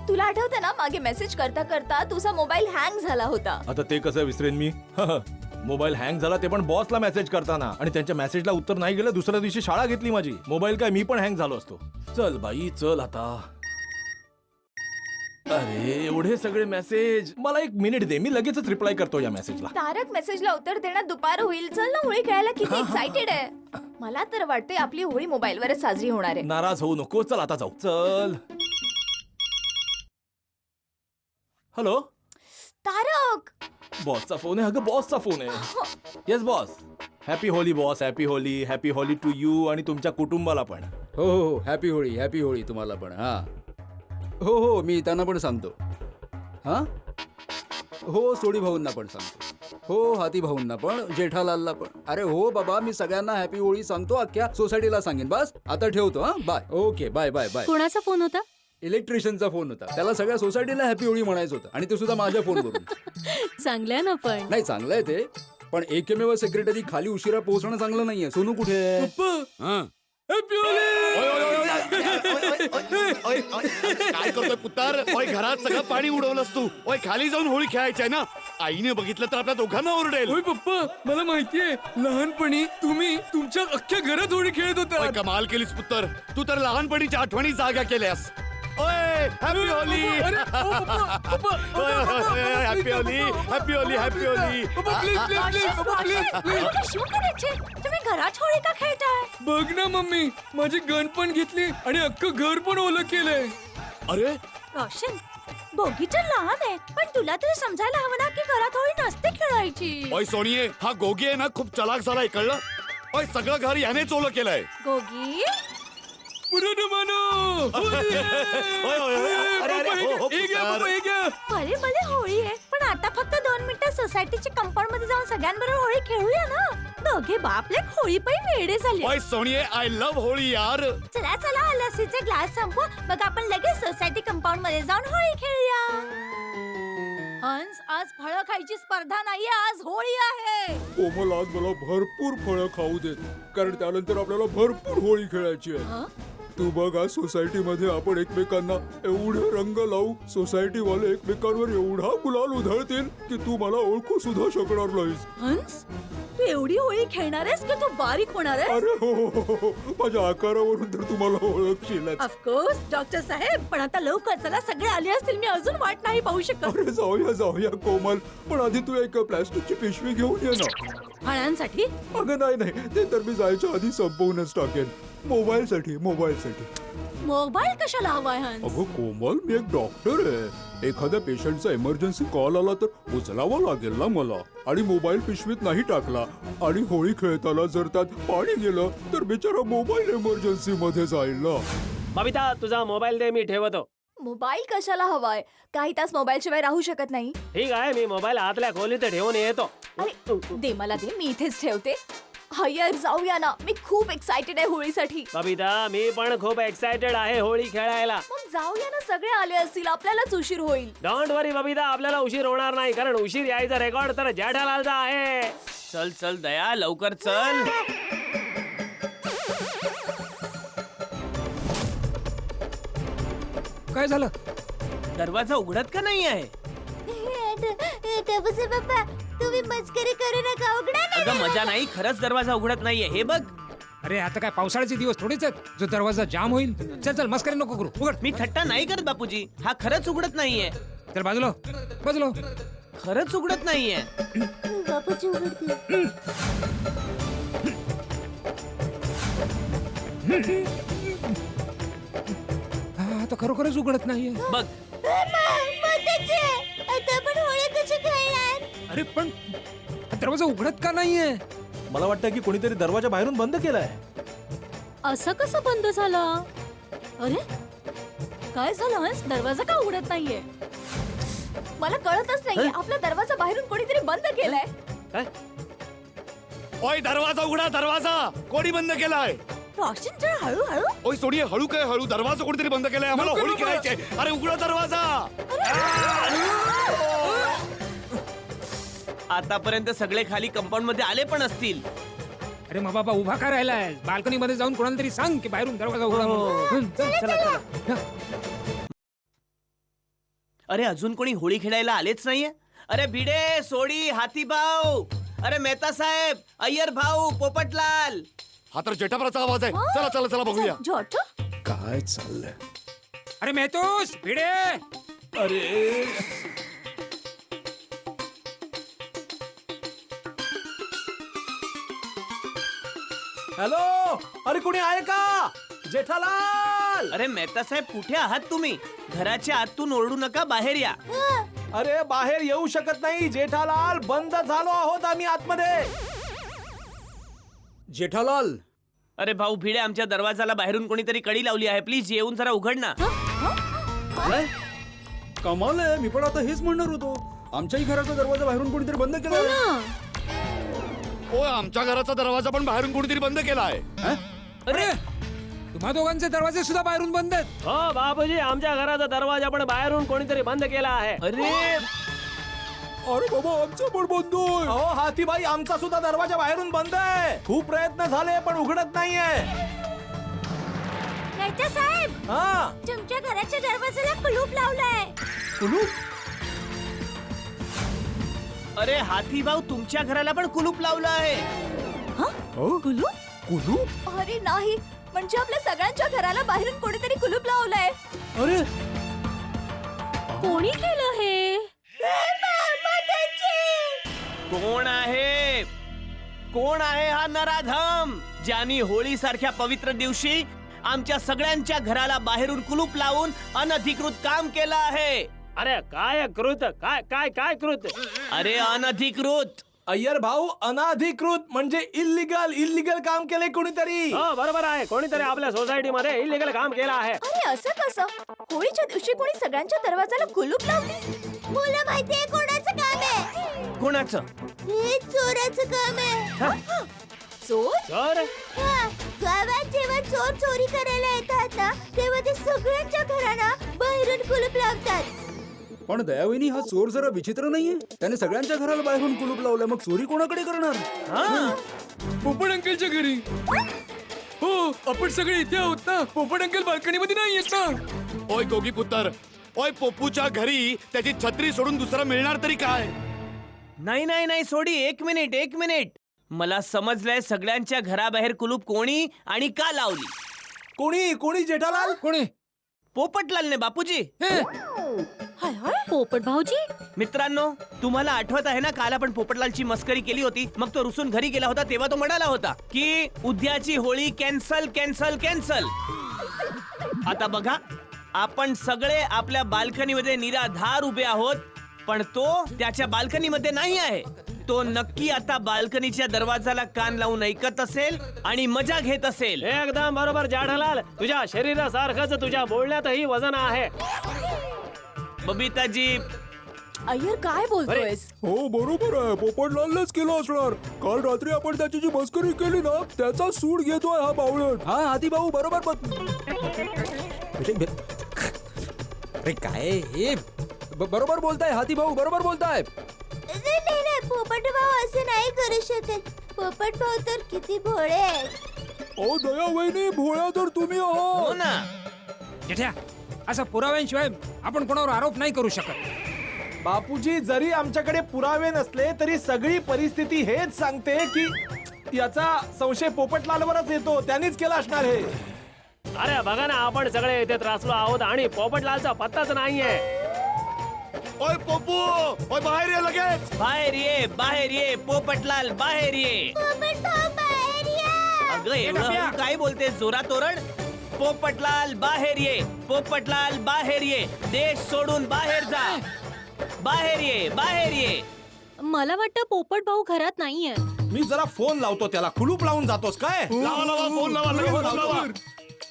तुला आठवतं ना, मागे मेसेज करता करता तुझा मोबाईल हँग झाला होता. आता ते कसं विसरेन मी? मोबाईल हँग झाला ते पण बॉसला मेसेज करताना, आणि त्यांच्या मेसेजला उत्तर नाही गेलं. दुसऱ्या दिवशी शाळा घेतली माझी. मोबाईल काय मी पण हँग झालो असतो. चल बाई चल आता. अरे एवढे सगळे मेसेज, मला 1 मिनिट दे, मी लगेचच रिप्लाय करतो या मेसेजला. तारक मेसेजला उत्तर देण्यात दुपार होईल. चल ना, होळी खेळायला किती एक्साइटेड आहे. मला तर वाटते आपली होळी मोबाईलवरच साजरी होणार आहे. नाराज होऊ नको, चल आता जाऊ. चल. हॅलो तारक, बॉसचा फोन आहे. अगं बॉसचा फोन आहे. Yes boss. Happy Holi boss, happy Holi. Happy Holi to you आणि तुमच्या कुटुंबाला पण. हो हो, हॅपी होळी तुम्हाला पण. हा हो हो, मी त्यांना पण सांगतो. हा हो, सोडी भाऊंना पण सांगतो. हो, हाती भाऊंना पण, जेठालालला पण. अरे हो बाबा, मी सगळ्यांना हॅपी होळी सांगतो. अख्ख्या सोसायटीला सांगेन. बस आता ठेवतो. हा bye. Okay bye bye bye. कोणाचा फोन होता? इलेक्ट्रिशियनचा फोन होता. त्याला सगळ्या सोसायटीला हॅपी होळी म्हणायचं होतं, आणि ते सुद्धा माझ्या फोनवरून. चांगलंय ना पण. नाही चांगलं आहे ते, पण एकमेव सेक्रेटरी खाली उशिरा पोहोचणं चांगलं नाहीये. सोनू कुठे आहे? काय करतोय पुत्तर? ओय, घरात सगळं पाणी उडवलंस तू. ओय, खाली जाऊन होळी खेळायची आहे ना. आईने बघितलं तर आपल्या दोघांना ओरडेल. ओय पप्पा, मला माहितीये लहानपणी तुम्ही तुमच्या अख्ख्या घरात होळी खेळत ओय, होता. कमाल केलीस पुत्तर. तू तर लहानपणीच्या आठवणी जागा केल्यास. ओय, happy Holi. Happy Holi, happy Holi, happy Holy. तुम्ही घरात होळी का खेळताय? बघ ना मम्मी, माझी गन पण घेतली आणि अख्खं घर पण ओलं केलंय. अरे रोशन, दोघी तर लहान आहे, पण तुला तरी समजायला हवं ना की घरात होळी नसते खेळायची. ओय सोनिये, हा गोगी आहे ना, खूप चलाक झालाय, कळलं? ओय, सगळं घर यानेच ओलं केलंय. गोगी, भले भले होळी आहे, पण आता फक्त 2 मिनिटं सोसायटीच्या कंपाऊंड मध्ये जाऊन सगळ्यांबरोबर होळी खेळूया ना. दोघे बापले होळी पण वेडे झाले. ओय सोनिये, आय लव्ह होळी यार. चला चला, लसीचे ग्लास संपवा, मग आपण लगेच सोसायटी कंपाऊंड मध्ये जाऊन होळी खेळूया. हंस, आज फळं खायची स्पर्धा नाहीये, आज होळी आहे. कोमल, आज मला भरपूर फळं खाऊ देत, कारण त्यानंतर आपल्याला भरपूर होळी खेळायची आहे. तू बघ, आज सोसायटीमध्ये आपण एकमेकांना एवढे रंग लावू, सोसायटीवाले एकमेकांवर एवढा गुलाल उधळतील की तू मला ओळखू सुद्धा शकणार नाहीस. हंस, तू एवढी होळी खेळणार आहेस की तू बारीक होणार आहेस? अरे हो हो हो हो, माझ्या आकारावरून तर तुम्हाला ओळखशीलच. ऑफकोर्स डॉक्टर साहेब, पण आता लवकर चला, सगळे आले असतील, मी अजून वाट नाही पाहू शकत. अरे जाऊया कोमल, पण आधी तू एक प्लास्टिकची पिशवी घेऊन ये ना. फळांसाठी? अगं नाही, ते तर मी जायच्या आधी संपवूनच टाकेन. मोबाईल साठी. मोबाईल कशाला हवाय हंस? अगं कोमल, मी एक डॉक्टर आहे. एखाद्या पेशंटचा इमर्जन्सी कॉल आला तर उचलावा लागेल ना मला, आणि मोबाईल पिशवीत नाही टाकला आणि होळी खेळताना जर त्यात पाणी गेलं तर बिचारा मोबाईल इमर्जन्सी मध्ये जाईल ना. बबिता तुझा मोबाईल दे, मी ठेवतो. मोबाईल कशाला हवाय? काही तास मोबाईल शिवाय राहू शकत नाही. ठीक आहे, मी मोबाईल आतल्या खोलीत ठेवून येतो. अरे दे मला दे, मी इथेच ठेवते. हय्यर जाऊया ना, मी खूप एक्साइटेड आहे होळीसाठी. बबिता मी पण खूप एक्साइटेड आहे होळी खेळायला. मग जाऊया ना, सगळे आले असतील, आपल्यालाच उशीर होईल. डोंट वरी बबिता, आपल्याला उशीर होणार नाही, कारण उशीर यायचा रेकॉर्ड तर जेठालालचा आहे. चल चल दया, लवकर चल. काय झालं? दरवाजा उघडत का नाही आहे? पप्पा तुम्ही मस्करी करू नका, उघडा ना. अगं मजा नाही, खरंच दरवाजा उघडत नाहीये. हे बघ, अरे आता काय पावसाळ्याचे दिवस थोडेच आहेत जो दरवाजा जाम होईल. चल चल, मस्करी नको करू, उघड. मी थट्टा नाही करत बापूजी, हा खरंच उघडत नाहीये. चल बाजूला बाजूला. खरंच उघडत नाहीये. बापूजी उघडते. हा, आता खरोखरच उघडत नाहीये. बघ, आता आपण होळी कशी खेळणार? अरे पण हा दरवाजा उघडत का नाहीये? मला वाटतं की कोणीतरी दरवाजा बाहेरून बंद केलाय. असं कसं बंद झालं? अरे काय झालं हंस? दरवाजा का उघडत नाहीये? मला कळतच नाहीये, आपला दरवाजा बाहेरून कोणीतरी बंद केलाय. काय? ओय दरवाजा उघडा, दरवाजा कोणी बंद केलाय? रोशन जरा हळूहळू. ओय सोडी, हळू काय हळू, दरवाजा कोणीतरी बंद केलाय, आम्हाला होळी खेळायची आहे. अरे उघडा दरवाजा. आतापर्यंत सगळे खाली कंपाऊंड मध्ये आले पण असतील. अरे मग बाबा उभा का राहिलाय? बाल्कनी मध्ये जाऊन कोणाला तरी सांग की बाहेरून दरवाजा उघडा म्हणून. चला चला. अरे अजून कोणी होळी खेळायला आलेच नाहीये. अरे भिडे, सोडी, हाती भाऊ, अरे मेहता साहेब, अय्यर भाऊ, पोपटलाल. हा तर जेठापराचा आवाज आहे. चला चला चला बघूया. जोटो काय चाललंय? अरे मेहतोस भिडे. अरे हॅलो, अरे कोणी आहे का? जेठालाल. अरे मेहता साहेब, कुठे आहात तुम्ही? घराच्या आतून ओरडू नका, बाहेर या. अरे बाहेर येऊ शकत नाही जेठालाल, बंद झालो आहोत आम्ही आतमध्ये. जेठालाल, अरे भाऊ भिडे, आमच्या दरवाजाला बाहेरून कोणीतरी कडी लावली आहे. प्लीज येऊन जरा उघड ना. काय? कमाल आहे, मी पण आता हेच म्हणणार होतो. आमच्याही घराचा दरवाजा बाहेरून कोणीतरी बंद केला. ओय आमच्या घराचा दरवाजा पण बाहेरून कोणीतरी बंद केलाय. अरे तुम्हा दोघांचे दरवाजे सुद्धा बाहेरून बंद आहेत. हो बापूजी, आमच्या घराचा दरवाजा पण बाहेरून कोणीतरी बंद केला आहे. अरे अरे बाबा, आमचा पण बंद आहे. अहो हातीबाई, आमचा सुद्धा दरवाजा बाहेरून बंद आहे. खूप प्रयत्न झाले पण उघडत नाहीये. मेहता साहेब, हा, तुमच्या घराच्या दरवाजाला कुलूप लावलाय. कुलूप? अरे हाती भाऊ, तुमच्या घराला पण कुलूप लावलं आहे. कुलूप? अरे नाही, म्हणजे आपल्या सगळ्यांच्या घराला बाहेरून कोणीतरी कुलूप लावलाय. अरे कोणी केलं हे? कोण आहे? कोण आहे हा नराधम, ज्याने होळी सारख्या पवित्र दिवशी आमच्या सगळ्यांच्या घराला बाहेरून कुलूप लावून अनधिकृत काम केलं आहे? अरे काय कृत, काय काय काय कृत? अरे अनधिकृत. अय्यर भाऊ, अनाधिकृत म्हणजे इल्लीगल काम केले कोणीतरी. हो बरोबर आहे, कोणीतरी आपल्या सोसायटी मध्ये इलिगल काम केलं आहे. अरे असं कसं? होळीच्या दिवशी कोणी सगळ्यांच्या दरवाजाला कुलूप लावली? मला माहितीये कोणाचं काम आहे. कोणाचं? हे चोराचं काम आहे. चोर? चोर? हा, गावात जेव्हा चोर चोरी करायला येतात ना, तेव्हा ते सगळ्यांच्या घरांना बाहेरून कुलूप लावतात. पण दयावहिनी, हा चोर जरा विचित्र नाहीये? त्याने सगळ्यांच्या घराला बाहेरून कुलूप लावलंय, मग चोरी कोणाकडे करणार? पोपट अंकलच्या घरी. हो, आपण सगळे इथे आहोत ना. पोपट अंकल बाल्कनी मध्ये नाही येत ना. ओय गोगी पुत्र, ओय पोपूच्या घरी त्याची छत्री सोडून दुसरा मिळणार तरी काय? नाही नाही नाही, सोडी, एक मिनिट. मला समजलंय सगळ्यांच्या घराबाहेर कुलूप कोणी आणि का लावली. कोणी जेठालाल? कोणी? पोपटलालने बापूजी. पोपट भाऊजी? मित्रांनो, तुम्हाला आठवत आहे ना, काल आपण पोपटलालची मस्करी केली होती. मग तो रुसून घरी गेला होता, तेव्हा तो म्हणाला होता की उद्याची होळी कॅन्सल. आता बघा, आपण सगळे आपल्या बाल्कनीमध्ये निराधार उभे आहोत, पण तो त्याच्या बाल्कनीमध्ये नाही आहे. तो नक्की आता बाल्कनीच्या दरवाजाला कान लावून ऐकत असेल आणि मजा घेत असेल. एकदम बरोबर जेठालाल, तुझ्या शरीरासारखंच तुझ्या बोलण्यातही वजन आहे. बबिताजी, अय्यर काय बोलतोयस? हो बरोबर आहे, पोपटलालच केलं असणार. काल रात्री आपण त्याची जी मस्करी केली ना, त्याचा सूड घेतोय हा बावळट. हा हाती भाऊ बरोबर. अरे काय हे बरोबर बोलताय हाती भाऊ, बरोबर ताय. नाही, पोपट भाऊ असं नाही करू शकत. पोपट भाऊ तर किती भोळे आहेत. ओ दया वहिनी, भोळ्या तर तुम्ही आहात. हो ना. जेठ्या, असा पुराव्यांशिवाय आपण कोणावर आरोप नाही करू शकत. बापूजी, जरी आमच्याकडे पुरावे नसले तरी सगळी परिस्थिती हेच सांगते की याचा संशय पोपटलालवरच येतो. त्यांनीच केला असणार हे. अरे बघा ना, आपण सगळे इथे त्रासलो आहोत आणि पोपटलालचा पत्ताच नाहीये. ओय पोपू, ओय बाहेर ये लगेच. बाहेर ये, बाहेर ये, पोपटलाल बाहेर ये. पोपट भाऊ बाहेर या. अगं एवढं काय बोलते जोरात ओरड. पोपटलाल बाहेर ये, पोपटलाल बाहेर ये, देश सोडून बाहेर जा. बाहेर ये, बाहेर ये. मला वाटतं पोपट भाऊ घरात नाहीये. मी जरा फोन लावतो त्याला. कुलूप लावून जातोस काय? लावा फोन लावा, लगेच फोन लावा.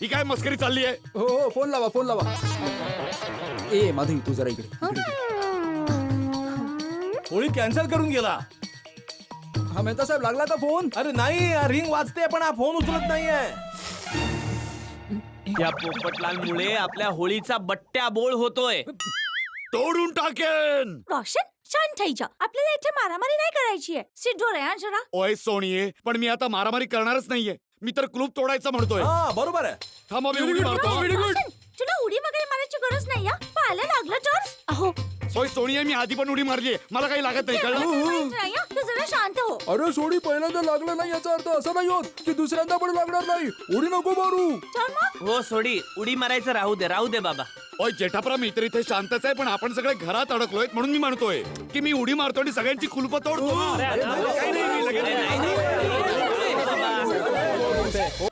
ही काय मस्करी चालली आहे? हो हो, फोन लावा. ए माधवी, तू जरा इकडे. होळी कॅन्सल करून गेला. हा मेहता साहेब, लागला का फोन? अरे नाही, रिंग वाजते पण हा फोन उचलत नाहीये. या पोपटलालमुळे आपल्या होळीचा बट्ट्या बोळ होतोय. तोडून टाकेन. रोशन, शांत ठेजा. आपल्याला इथे मारामारी नाही करायची आहे. सिद्धो रे हा जरा. ओय सोनिये, पण मी आता मारामारी करणारच नाहीये. मी तर क्लूप तोडायचं म्हणतोय. हा बरोबर आहे. थांबा, मी उडी मारतो. रोशन, तुला उडी वगैरे मारायची गरज नाही हा. पाहायला लागलं तर. अहो, ओय सोनिये, मी आधी पण उडी मारली. मला काही लागत नाही, कळलं? नाही हा. तू जरा शांत हो. अरे सोडी, पहिल्यांदा लागलं नाही याचा अर्थ असा नाही होत की दुसऱ्यांदा पण लागणार नाही. उडी नको मारू. चल मग. हो सोडी, उडी मारायचं राहू दे बाबा. ओय जेठाप्रा, मी तर इथे शांतच आहे, पण आपण सगळे घरात अडकलोय म्हणून मी म्हणतोय की मी उडी मारतो आणि सगळ्यांची कुलपं तोडतो. काही नाही, मी लगेच-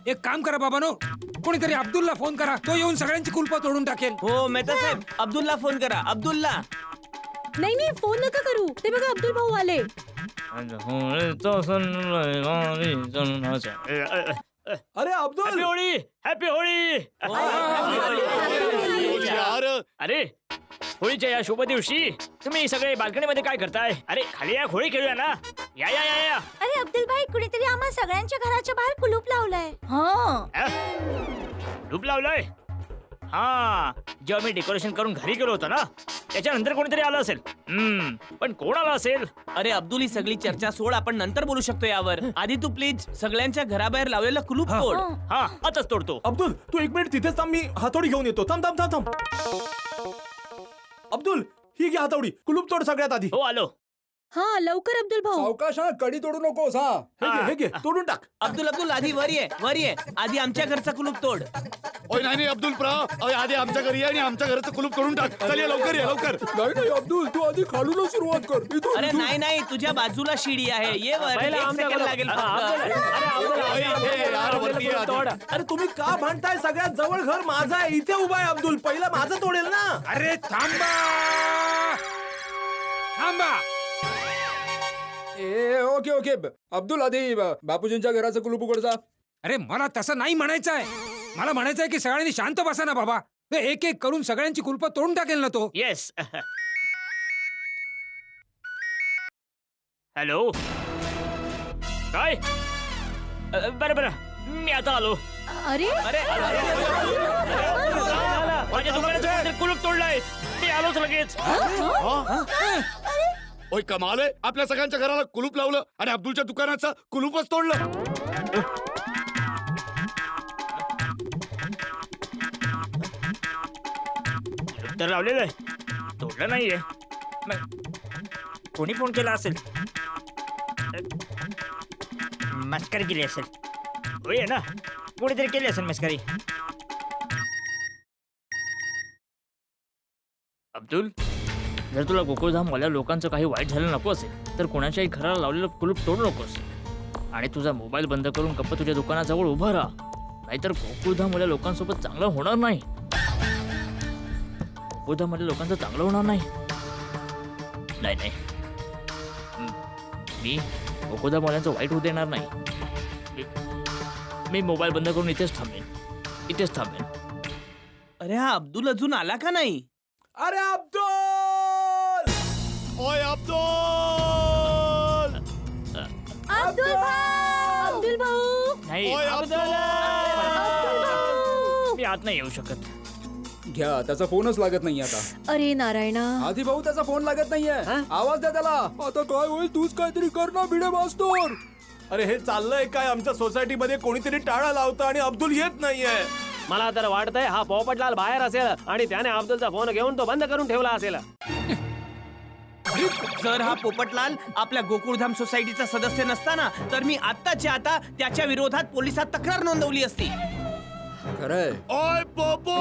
एक काम करा बाबानो, कोणीतरी अब्दुलला फोन करा. तो येऊन सगळ्यांची कुलपं तोडून टाकेल. हो मेहता साहेब, अब्दुलला फोन करा. अब्दुलला. नाही, फोन नका करू. ते बघा अब्दुल भाऊ आले. अरे अब्दुल, हॅपी होळी, हॅपी होळी. यार, अरे होळीच्या या शुभ दिवशी तुम्ही सगळे बाल्कनीमध्ये काय करताय? अरे खाली या, होळी खेळूया ना. या या या या. अरे अब्दुल भाई, कुणीतरी आम्हा सगळ्यांच्या घराच्या बाहेर कुलूप लावलंय. धूप लावलंय. हा, जेव्हा मी डेकोरेशन करून घरी गेलो होतो ना, त्याच्यानंतर कोणीतरी आलं असेल. पण कोण आलं असेल? अरे अब्दुल, ही सगळी चर्चा सोड, आपण नंतर बोलू शकतो यावर. आधी तू प्लीज सगळ्यांच्या घराबाहेर लावलेलं कुलूप तोड. हा, आताच तोडतो. अब्दुल, तू एक मिनिट तिथेच थांब. मी हातोडी घेऊन येतो. थांब. अब्दुल, ही घे हातोडी. कुलूप तोड सगळ्यात आधी. हो, आलो. हा, लवकर अब्दुल भाऊ. सावकाश हा, कडी तोडू नकोस. हा, हे घे, तोडून टाक. अब्दुल आधी वर ये. आधी आमच्या घरचा कुलूप तोड. ओय नाही अब्दुल प्रा, आधी आमच्या घरी ये आणि आमच्या घराचं कुलूप तोडून टाक. चल ये, लवकर ये, लवकर. नाही अब्दुल, तू आधी खालूनच सुरुवात कर. इथून- अरे इथून. नाही, तुझ्या बाजूला शिडी आहे. ये वर. पहिला एक आमच्या सेकंड घरात- लागेल हा, फक्त. ओय, इथे यार, वरती ये आधी. तोड. अरे तुम्ही का भांडताय? सगळ्यात जवळ घर माझं आहे. इथे उभा आहे अब्दुल. पहिला माझं तोडेल ना. अरे थांबा. ओके. अब्दुल, आधी बापूजींच्या घराचं कुलूप उघड जा. अरे मला तसं नाही म्हणायचं आहे. मला म्हणायचं आहे की सगळ्यांनी शांत बसा ना बाबा. ते एक एक करून सगळ्यांची कुलपं तोडून टाकेल ना तो. येस. हॅलो, काय? बरं, मी आता आलो. अरे माझ्या दुकानाचं कुलूप तोडलंय. मी आलोच लगेच. ओय कमाल आहे, आपल्या सगळ्यांच्या घराला कुलूप लावलं आणि अब्दुलच्या दुकानाचं कुलूपच तोडलं. तर लावलेलं आहे, तोडलं नाहीये. कोणी फोन केला असेल? मस्करी केली असेल. होय ना, कोणीतरी केली असेल मस्करी. अब्दुल, जर तुला गोकुळधामवाल्या लोकांचं काही वाईट झालं नको असेल तर कोणाच्याही घराला लावलेलं कुलूप तोडू नकोस. आणि तुझा मोबाईल बंद करून गप्प तुझ्या दुकानाजवळ उभं राहा. नाहीतर गोकुळधामवाल्या लोकांसोबत चांगलं होणार नाही. गोकुळधाममध्ये लोकांचं चांगलं होणार नाही. नाही नाही मी गोकुळधामवाल्यांचं वाईट होऊ देणार नाही. मी मोबाईल बंद करून इथेच थांबेन. अरे हा अब्दुल अजून आला का नाही? अरे अब्दुल! ओय अब्दुल! अब्दुल भाऊ नाही ओय अब्दुल! मी आत नाही येऊ शकत. घ्या त्याचा फोनच लागत नाही आता. अरे नारायणा आधी भाऊ त्याचा फोन लागत नाहीये. आवाज द्या त्याला. आता काय होईल तूच काहीतरी कर ना भिडे मास्तर. अरे हे चाललंय काय? आमच्या सोसायटीमध्ये कोणीतरी टाळा लावतं आणि अब्दुल येत नाहीये. मला तर वाटतंय हा पोपटलाल बाहेर असेल आणि त्याने अब्दुलचा फोन घेऊन तो बंद करून ठेवला असेल. जर हा पोपटलाल आपल्या गोकुळधाम सोसायटीचा सदस्य नसताना तर मी आत्ताच्या आता त्याच्या विरोधात पोलिसात तक्रार नोंदवली असती. खरंय. ओय पोपो,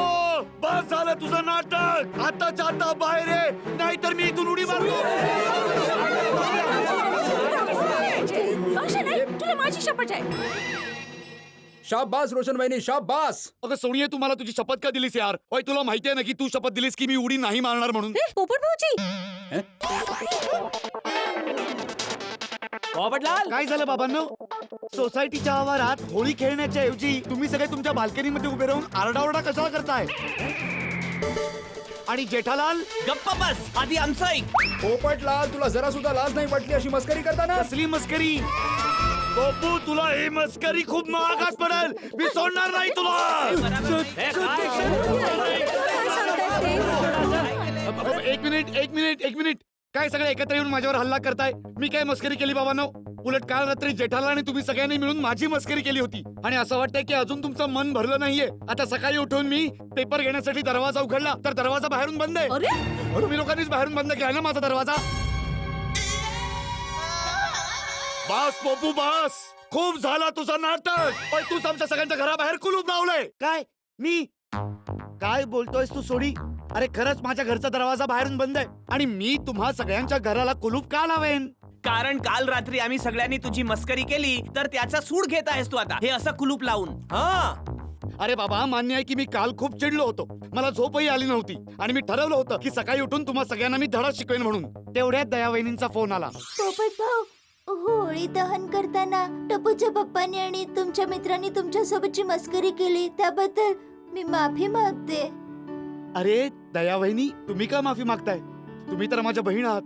बस झालं तुझं नाटक. आताच्या आता बाहेर ये, नाहीतर मी इथून उडी मारतो. तुला माझी शपथ आहे. शाबास रोशन वहिनी शाबास. अगं सोनिये, तू मला तुझी शपथ का दिलीस यार? ओय तुला माहितीये ना की तू शपथ दिलीस की मी उडी नाही मारणार म्हणून. पोपट भाऊजी पोपटलाल काय झालं बाबांनो? सोसायटीच्या आवारात होळी खेळण्याच्या ऐवजी तुम्ही सगळे तुमच्या बाल्कनीमध्ये उभे राहून आरडाओरडा कशाला करताय? आणि जेठालाल, गप्पा बस, आधी आमचं ऐक. पोपटलाल तुला जरा सुद्धा लाज नाही वाटली अशी मस्करी करताना? असली मस्करी? बापू तुला ही मस्करी खूप महागात पडेल. मी सोडणार नाही तुला. एक मिनिट काय सगळे एकत्र येऊन माझ्यावर हल्ला करताय? मी काय मस्करी केली बाबांनो? उलट काल रात्री जेठाला आणि तुम्ही सगळ्यांनी मिळून माझी मस्करी केली होती आणि असं वाटतंय की अजून तुमचं मन भरलं नाहीये. आता सकाळी उठून मी पेपर घेण्यासाठी दरवाजा उघडला तर दरवाजा बाहेरून बंद आहे. तुम्ही लोकांनीच बाहेरून बंद केला ना माझा दरवाजा. बस पोपू बस, खूप झाला तुझं नाटक. पण तूच आमच्या सगळ्यांच्या घराबाहेर कुलूप लावलंय. काय मी काय बोलतोयस तू सोडी? अरे खरंच माझ्या घरचा दरवाजा बाहेरून बंद आहे आणि मी तुम्हा सगळ्यांच्या घराला कुलूप का लावेन? कारण काल रात्री आम्ही सगळ्यांनी तुझी मस्करी केली तर त्याचा सूड घेत आहेस तू आता हे असं कुलूप लावून. हा, अरे बाबा, मान्य आहे की मी काल खूप चिडलो होतो. मला झोपही आली नव्हती आणि मी ठरवलं होतं की सकाळी उठून तुम्हा सगळ्यांना मी धडा शिकवेन म्हणून. तेवढ्यात दयावहिनींचा फोन आला. पोपट भाऊ, होळी दहन करताना टपूच्या पप्पांनी आणि तुमच्या मित्रांनी तुमच्या सोबतची मस्करी केली त्याबद्दल मी माफी मागते. अरे दयावहिनी, तुम्ही का माफी मागताय? तुम्ही तर माझ्या बहीण आहात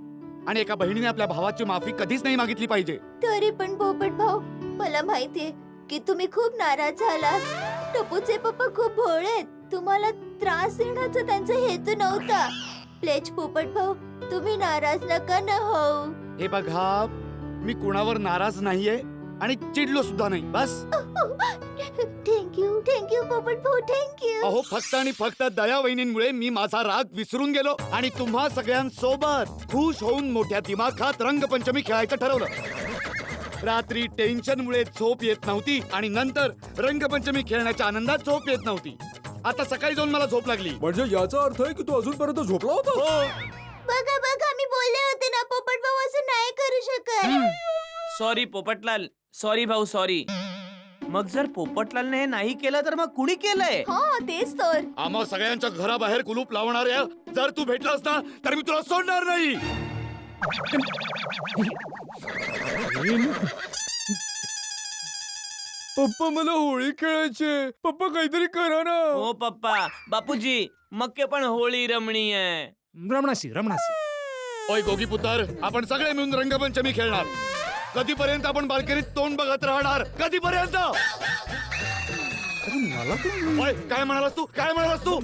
आणि एका बहिणीने आपल्या भावाची माफी कधीच नाही मागितली पाहिजे. तरी पण पोपट भाऊ, मला माहितीये की तुम्ही खूप नाराज झालात. टपूचे पप्पा खूप भोळे आहेत. तुम्हाला त्रास देण्याचा त्यांचा हेतू नव्हता. प्लीज पोपट भाऊ, तुम्ही नाराज नका ना होऊ. हे बघा, मी कुणावर नाराज नाहीये आणि चिडलो सुद्धा नाही. बस. थँक्यू पोपट भाऊ, थँक्यू. अहो, फक्त आणि फक्त दयावहिनींमुळे मी माझा राग विसरून गेलो आणि तुम्हा सगळ्यांसोबत खुश होऊन मोठ्या दिमाखात रंगपंचमी खेळायचं ठरवलं. रात्री टेन्शनमुळे झोप येत नव्हती आणि नंतर रंगपंचमी खेळण्याच्या आनंदात झोप येत नव्हती. आता सकाळी जाऊन मला झोप लागली. म्हणजे याचा अर्थ आहे की तू अजूनपर्यंत झोपला होता? बघा मी बोलले होते ना, पोपट भाऊ असं नाही करू शकत. सॉरी पोपटलाल, सॉरी भाऊ, सॉरी. मग जर पोपटलालने हे नाही केलं तर मग कुणी केलंय? हा तेच तर. आम्हा सगळ्यांच्या घराबाहेर कुलूप लावणाऱ्या जर तू भेटलास ना तर मी तुला सोडणार नाही. पप्पा मला होळी खेळायची. पप्पा काहीतरी करा ना. हो पप्पा. बापूजी, मक्के पण होळी रमणी आहे. रमणासी. ओय गोगी पुत्र, आपण सगळे मिळून रंगपंचमी खेळणार. कधीपर्यंत आपण बाल्कनीत तोंड बघत राहणार? कधीपर्यंत? ओय, काय म्हणालास तू?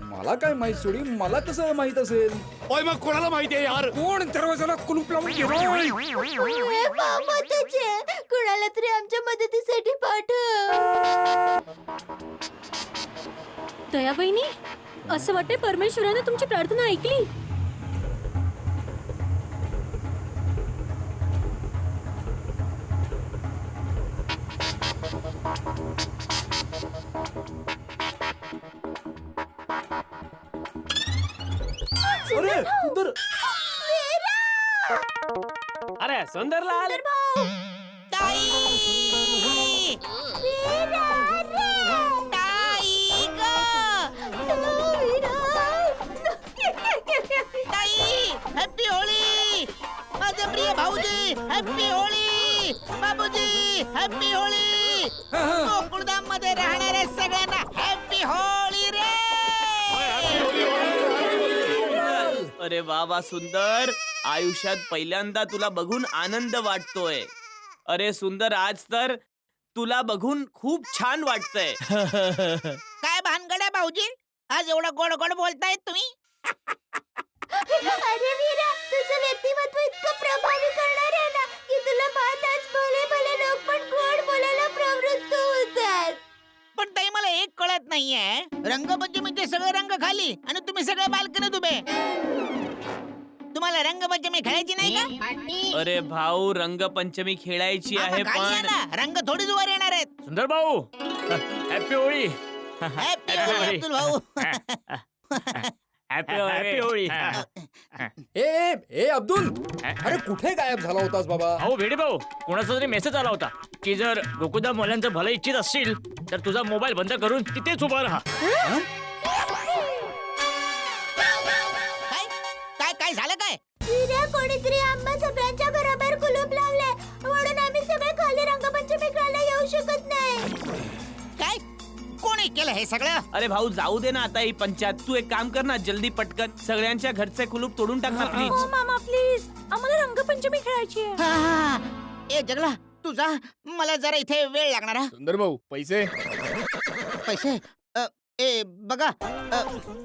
मला काय माहित सोडी, मला कसं माहित असेल? ओय मग कोणाला माहितीये यार? कोण दरवाजाला कुलूप लावून गेला? हे बाबा त्याचे, कुणाला तरी आमच्या मदतीसाठी पाठव. दयावहिनी, असं वाटतंय परमेश्वराने तुमची प्रार्थना ऐकली. अरे सुंदर, अरे सुंदरलाल, हॅपी होळी माझे प्रिय भाऊजी हॅपी होळी बाबूजी हॅपी होळी गोकुळधाम मध्ये राहणाऱ्या सगळ्यांना हॅपी होळी रे अरे वा वा सुंदर, आयुष्यात पहिल्यांदा तुला बघून आनंद वाटतोय. अरे सुंदर, आज तर तुला बघून खूप छान वाटतंय. काय भानगड आहे भाऊजी आज एवढं गोड गोड बोलतायत तुम्ही अरे वीरा, तुझं व्यक्तिमत्व इतकं प्रभावी करणार आहे ना की तुला पाहताच भले भले लोक पण गोड बोलायला प्रवृत्त होतात. पण ताई मला एक कळत नाहीये, रंगपंचमीचे सगळे रंग खाली आणि तुम्ही सगळे बाल्कनीत उभे. तुम्हाला रंगपंचमी खेळायची नाही का? अरे भाऊ, रंगपंचमी खेळायची आहे मग खाली या पण ना, रंग थोडीच वर येणार आहेत. सुंदर भाऊ हॅपी होळी. हॅपी होळी अब्दुल भाऊ. हॅपी होळी. ए अब्दुल, अरे कुठे गायब झाला होतास बाबा? अहो भिडे भाऊ, कोणाचा तरी मेसेज आला होता की जर गोकुळधाम वाल्यांचं भलं इच्छित असशील तर तुझा मोबाईल बंद करून तिथेच उभा राहा. काय काय काय झालं काय? वीरा, कोणीतरी आम्हा सगळ्यांच्या घराबाहेर कुलूप लावलंय म्हणून आम्ही सगळे खाली रंगपंचमी खेळायला येऊ शकत नाही. काय कोणी केलं हे सगळं? अरे भाऊ, जाऊ दे ना आता ही पंचायत. तू एक काम कर ना, जल्दी पटकन सगळ्यांच्या घरचे कुलूप तोडून टाक ना प्लीज. हो मामा प्लीज, आम्हाला रंगपंचमी खेळायची आहे. हा, ए जगला तू जा, मला जरा इथे वेळ लागणार हा. सुंदर भाऊ पैसे. पैसे ए बघा,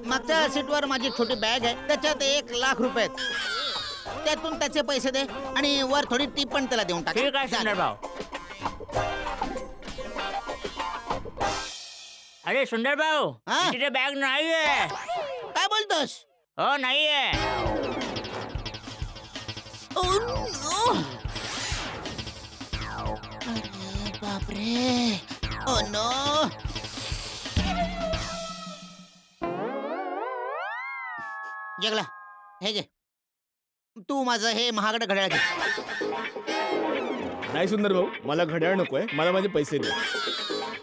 मागच्या सीटवर माझी छोटी बॅग आहे, त्याच्यात 1,00,000 रुपये आहेत. त्यातून त्याचे पैसे दे आणि वर थोडी टीप पण त्याला देऊन टाक. ठीक आहे सुंदर भाऊ. अरे सुंदर भाऊ, हा? तिथे बॅग नाहीये. काय बोलतोस? हो नाहीये. अरे बापरे, ओ नो. जगला हे घे, तू माझं हे महागडं घड्याळ घे. नाही सुंदर भाऊ, मला घड्याळ नकोय, मला माझे पैसे दे.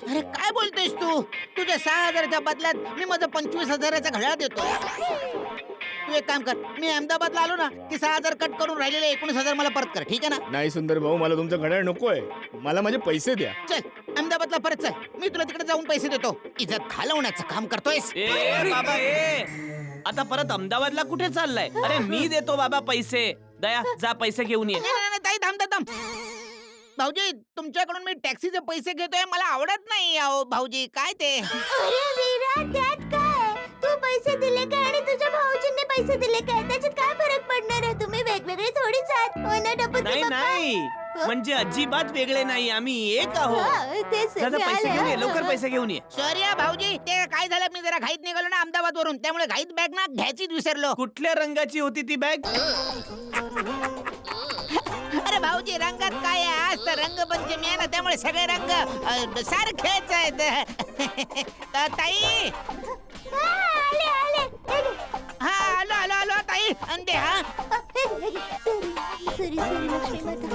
अरे काय बोलतोयस तू? तुझ्या 6,000च्या बदल्यात मी माझं 25,000चं घड्याळ देतो. तू एक काम कर, मी अहमदाबादला आलो ना की 6,000 कट करून राहिलेले 19,000 मला परत कर, ठीक आहे ना? नाही सुंदर भाऊ, मला तुमचं घड्याळ नकोय, मला माझे पैसे द्या. चल अहमदाबादला परत चल, मी तुला तिकडे जाऊन पैसे देतो. इज्जत घालवण्याचं काम करतोयस. ए बाबा ए, आता परत अहमदाबादला कुठे चाललाय? अरे मी देतो बाबा पैसे. दया, जा पैसे घेऊन ये. नाही, ताई थांब थांब. भाऊजी, तुमच्याकडून मी टॅक्सीचे पैसे घेतोय, मला आवडत नाही. अहो भाऊजी, काय ते? अरे वीरा, त्यात काय? तू पैसे दिले काय आणि तुझ्या भाऊजींनी पैसे दिले काय? त्याच्यात काय फरक पडणार आहे? तुम्ही वेगवेगळे थोडीच आहात. हो ना डपूचे नाही पप्पा? नाही, म्हणजे अजिबात वेगळे नाही, आम्ही एक आहोत. हा, तेच जा जा, पैसे घेऊन ये, आलं. लवकर पैसे घेऊन ये. सॉरी भाऊजी, ते काय झालं, मी जरा घाईत निघालो ना अहमदाबाद वरून, त्यामुळे घाईत बॅग ना घ्यायचीच विसरलो. कुठल्या रंगाची होती ती बॅग? अरे भाऊजी, रंगात काय आहे? आज तर रंगपंचमी आहे ना, त्यामुळे सगळे रंग सारखेच आहेत. ताई, हा, आले, आले. हे घे. हा आलो आलो आलो ताई, अंडे. हा हे घे. सॉरी लक्ष्मी माता.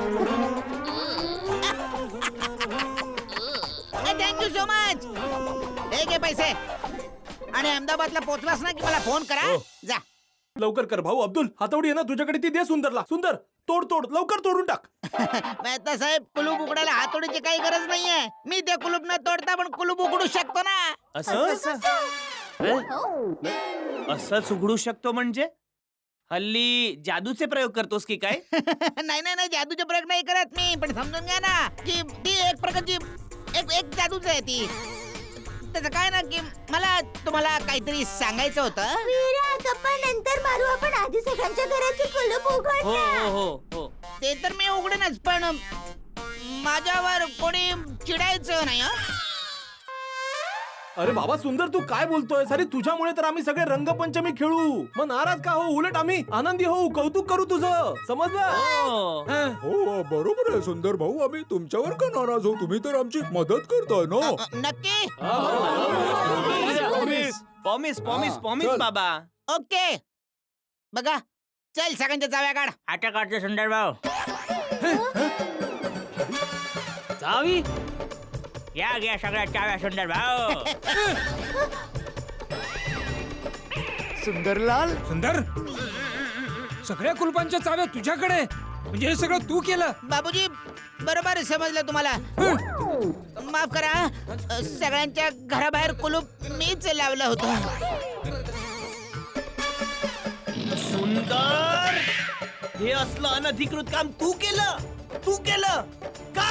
Thank you so much. हे घे पैसे आणि अहमदाबादला पोहोचलास ना की मला फोन करा. जा. लवकर कर भाऊ. अब्दुल, हातवडी आहे ना तुझ्याकडे, ती दे सुंदरला. सुंदर, तोड तोड, लवकर तोडून टाक. मेहता साहेब, कुलूप उघडायला हातोडीची काही गरज नाहीये. मी ते कुलूप न तोडता पण कुलूप उघडू शकतो ना. असं असंच उघडू शकतो म्हणजे? हल्ली जादूचे प्रयोग करतोस की काय? नाही नाही नाही, जादूचे प्रयोग नाही करत मी, पण समजून घ्या ना की ती एक प्रकारची एक जादूच आहे ती. त्याचं काय ना की मला तुम्हाला काहीतरी सांगायचं होतं. वीरा, गप्पा नंतर मारू आपण. आधी सगळ्यांच्या घराचे कुलूप उघड हो ना. हो हो. ते तर मी उघडेनच, पण माझ्यावर कोणी चिडायचं नाही. अरे बाबा सुंदर, तू काय बोलतोय? अरे तुझ्यामुळे तर आम्ही सगळे रंगपंचमी खेळू. मग नाराज का हो? उलट आम्ही आनंदी होऊ, कौतुक करू तुझं. समजलं? हो. हं. हो बरोबर आहे सुंदर भाऊ, आम्ही तुमच्यावर का नाराज हो? तुम्ही तर आमची मदत करताय ना. नक्की. पॉमिस पॉमिस पॉमिस चल. बाबा. ओके, बघा, चल सगळ्यांच्या जाव्या काढ. आटा काढते सुंदर भाऊ. जावी या घ्या सगळ्या चाव्या सुंदर भाऊ. सुंदरलाल, सुंदर, सगळ्या कुलपांच्या चाव्या तुझ्याकडे म्हणजे हे सगळं तू केलं. बाबूजी बरोबर समजलं तुम्हाला. माफ करा, सगळ्यांच्या घराबाहेर कुलूप मीच लावलं होतं. सुंदर, हे असलं अनधिकृत काम तू केलं का?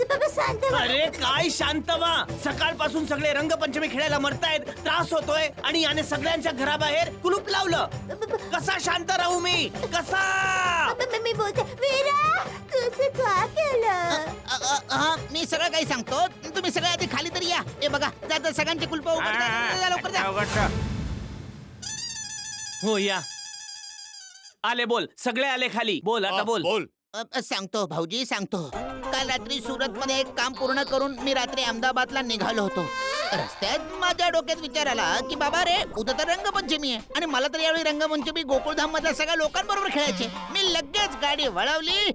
बाबा शांत व्हा. अरे काय शांत व्हा. सकाळपासून सगळे रंगपंचमी खेळायला मरतायत, त्रास होतोय आणि याने सगळ्यांच्या घराबाहेर कुलूप लावलं. कसा शांत राहू मी? कसा? मी बोलते वीरा, तू असं का केलं? हा, मी सगळं काही सांगतो. तुम्ही सगळे आधी खाली तरी या. हे बघा, जाता सगळ्यांची कुलप लवकर जा. हो या. आले, बोल. सगळे आले खाली. बोल आता, बोल. बोल. सांगतो भाऊजी, सांगतो. काल रात्री सुरत मध्ये एक काम पूर्ण करून मी रात्री अहमदाबादला निघालो होतो. रस्त्यात माझ्या डोक्यात विचार आला की बाबा रे, उद्या तर रंगपंचमी आहे आणि मला तर यावेळी रंगपंचमी गोकुळधाम मधल्या सगळ्या लोकांबरोबर खेळायचे. मी लगेच गाडी वळवली,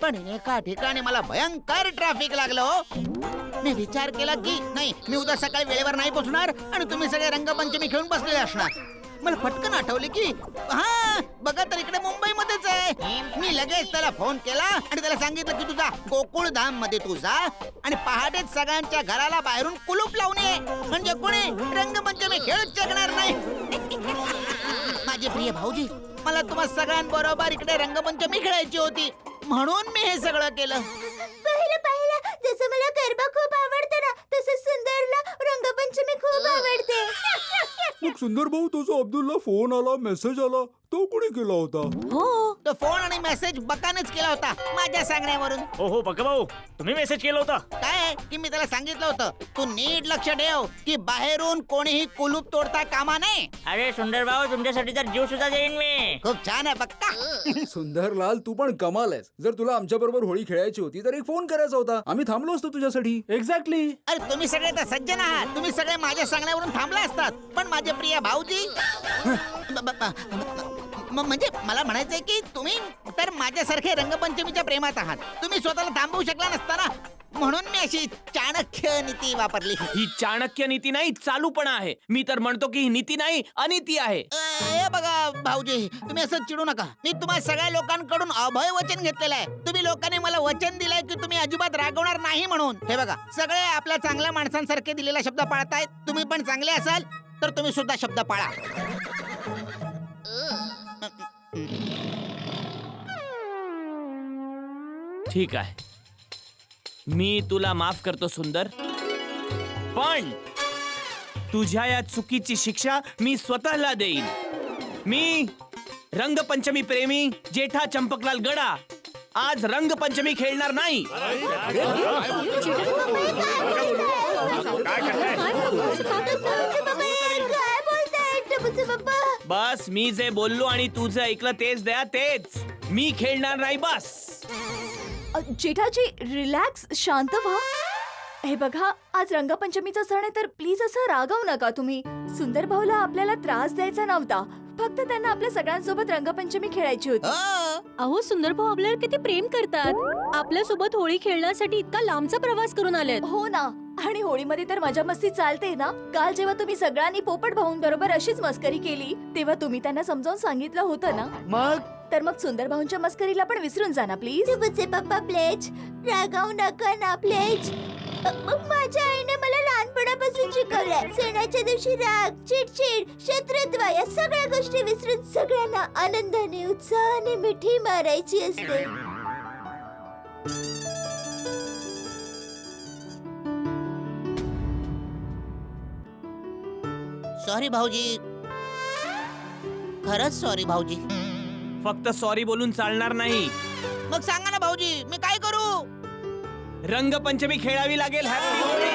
पण एका ठिकाणी मला भयंकर ट्रॅफिक लागलं हो. मी विचार केला की नाही, मी उद्या सकाळी वेळेवर नाही पोहोचणार आणि तुम्ही सगळे रंगपंचमी खेळून बसलेले असणार. मला पटकन आठवले की हा बघा तर इकडे मुंबईमध्येच आहे. मी लगेच त्याला फोन केला आणि त्याला सांगितलं की तुझा गोकुळधाम मध्ये तू जा आणि पहाटेच सगळ्यांच्या घराला बाहेरून कुलूप लावून ये, म्हणजे कोणी रंगपंचमी खेळूच शकणार नाही. माझे प्रिय भाऊजी, मला तुम्हा सगळ्यांबरोबर इकडे रंगपंचमी खेळायची होती म्हणून मी हे सगळं केलं. पाहिलं जसं मला गरबा खूप आवडतं ना, तसं सुंदरला रंगपंचमी खूप आवडते. मग सुंदर भाऊ, तुझा अब्दुलला फोन आला, मेसेज आला, तो कोणी केला होता? हो. तो फोन आणि मेसेज बकानेच केला होता माझ्या सांगण्यावरून. हो पक्का भाऊ, तुम्ही मेसेज केला होता. काय आहे की मी त्याला सांगितलं होतं, तू नीट लक्ष ठेव की बाहेरून कोणीही कुलूप तोडता कामा नये. अरे सुंदर भाऊ, तुमच्यासाठी तर जीव सुद्धा देईन मी. खूप छान आहे बक्का. सुंदरलाल, तू पण कमाल आहेस. जर तुला आमच्या बरोबर होळी खेळायची होती तर एक फोन करायचा होता. आम्ही थांबलो असतो तुझ्यासाठी. एक्झॅक्टली. अरे तुम्ही सगळे तर सज्जन आहात, तुम्ही सगळे माझ्या सांगण्यावरून थांबला असतात. पण माझे प्रिय भाऊजी, म्हणजे मला म्हणायचंय की तुम्ही तर माझ्यासारखे रंगपंचमीच्या प्रेमात आहात. तुम्ही स्वतःला थांबवू शकला नसताना, म्हणून मी अशी चाणक्य नीती वापरली. ही चाणक्य नीती नाही, चालूपणा आहे. मी तर म्हणतो की ही नीती नाही, अनीती आहे. हे बघा भाऊजी, तुम्ही असं चिडू नका. मी तुम्हा सगळ्या लोकांकडून अभय वचन घेतलेलं आहे. तुम्ही लोकांनी मला वचन दिलंय की तुम्ही अजिबात रागवणार नाही म्हणून. हे बघा, सगळे आपल्या चांगल्या माणसांसारखे दिलेला शब्द पाळतायत. तुम्ही पण चांगले असाल तर तुम्ही सुद्धा शब्द पाळा. ठीक आहे, मी तुला माफ करतो सुंदर, पण तुझ्या या चुकीची शिक्षा मी स्वतःला देईन. मी रंगपंचमी प्रेमी जेठा चंपकलाल गडा आज रंगपंचमी खेळणार नाही. काय बोलताय टबूचे पप्पा? बस, मी जे बोललो आणि तू जे ऐकलं तेच द्या, तेच. मी खेळणार नाही, बस. जेठाजी रिलॅक्स, शांत व्हा. हे बघा, आज रंगपंचमीचा सण आहे तर प्लीज असं रागवू नका तुम्ही. सुंदर भाऊला आपल्याला त्रास द्यायचा नव्हता, फक्त त्यांना आपल्या सगळ्यांसोबत रंगपंचमी खेळायची होती. अहो, सुंदर भाऊ आपल्याला किती प्रेम करतात. आपल्या सोबत होळी खेळण्यासाठी इतका लांबचा प्रवास करून आलेत. हो ना, आणि होळीमध्ये तर मजा मस्ती चालते ना. काल जेव्हा तुम्ही सगळ्यांनी पोपट भाऊंबरोबर अशीच मस्करी केली, तेव्हा तुम्ही त्यांना समजावून सांगितलं होतं ना. मग सुंदर भाऊंच्या मस्करीला पण विसरून जा ना प्लीज. टबूचे पप्पा प्लीज रागावू नका ना प्लीज. माझ्या आईने मला लहानपणापासून शिकवलंय, सणाच्या दिवशी राग, चिडचिड, शत्रुत्व या सगळ्या गोष्टी विसरून सगळ्यांना आनंदाने उत्साहाने मिठी मारायची असते. सॉरी भाऊजी, खरंच सॉरी भाऊजी. फक्त सॉरी बोलून चालणार नाही. मग सांगा ना भाऊजी, मी काय करू? रंगपंचमी खेळावी लागेल. हॅपी होळी.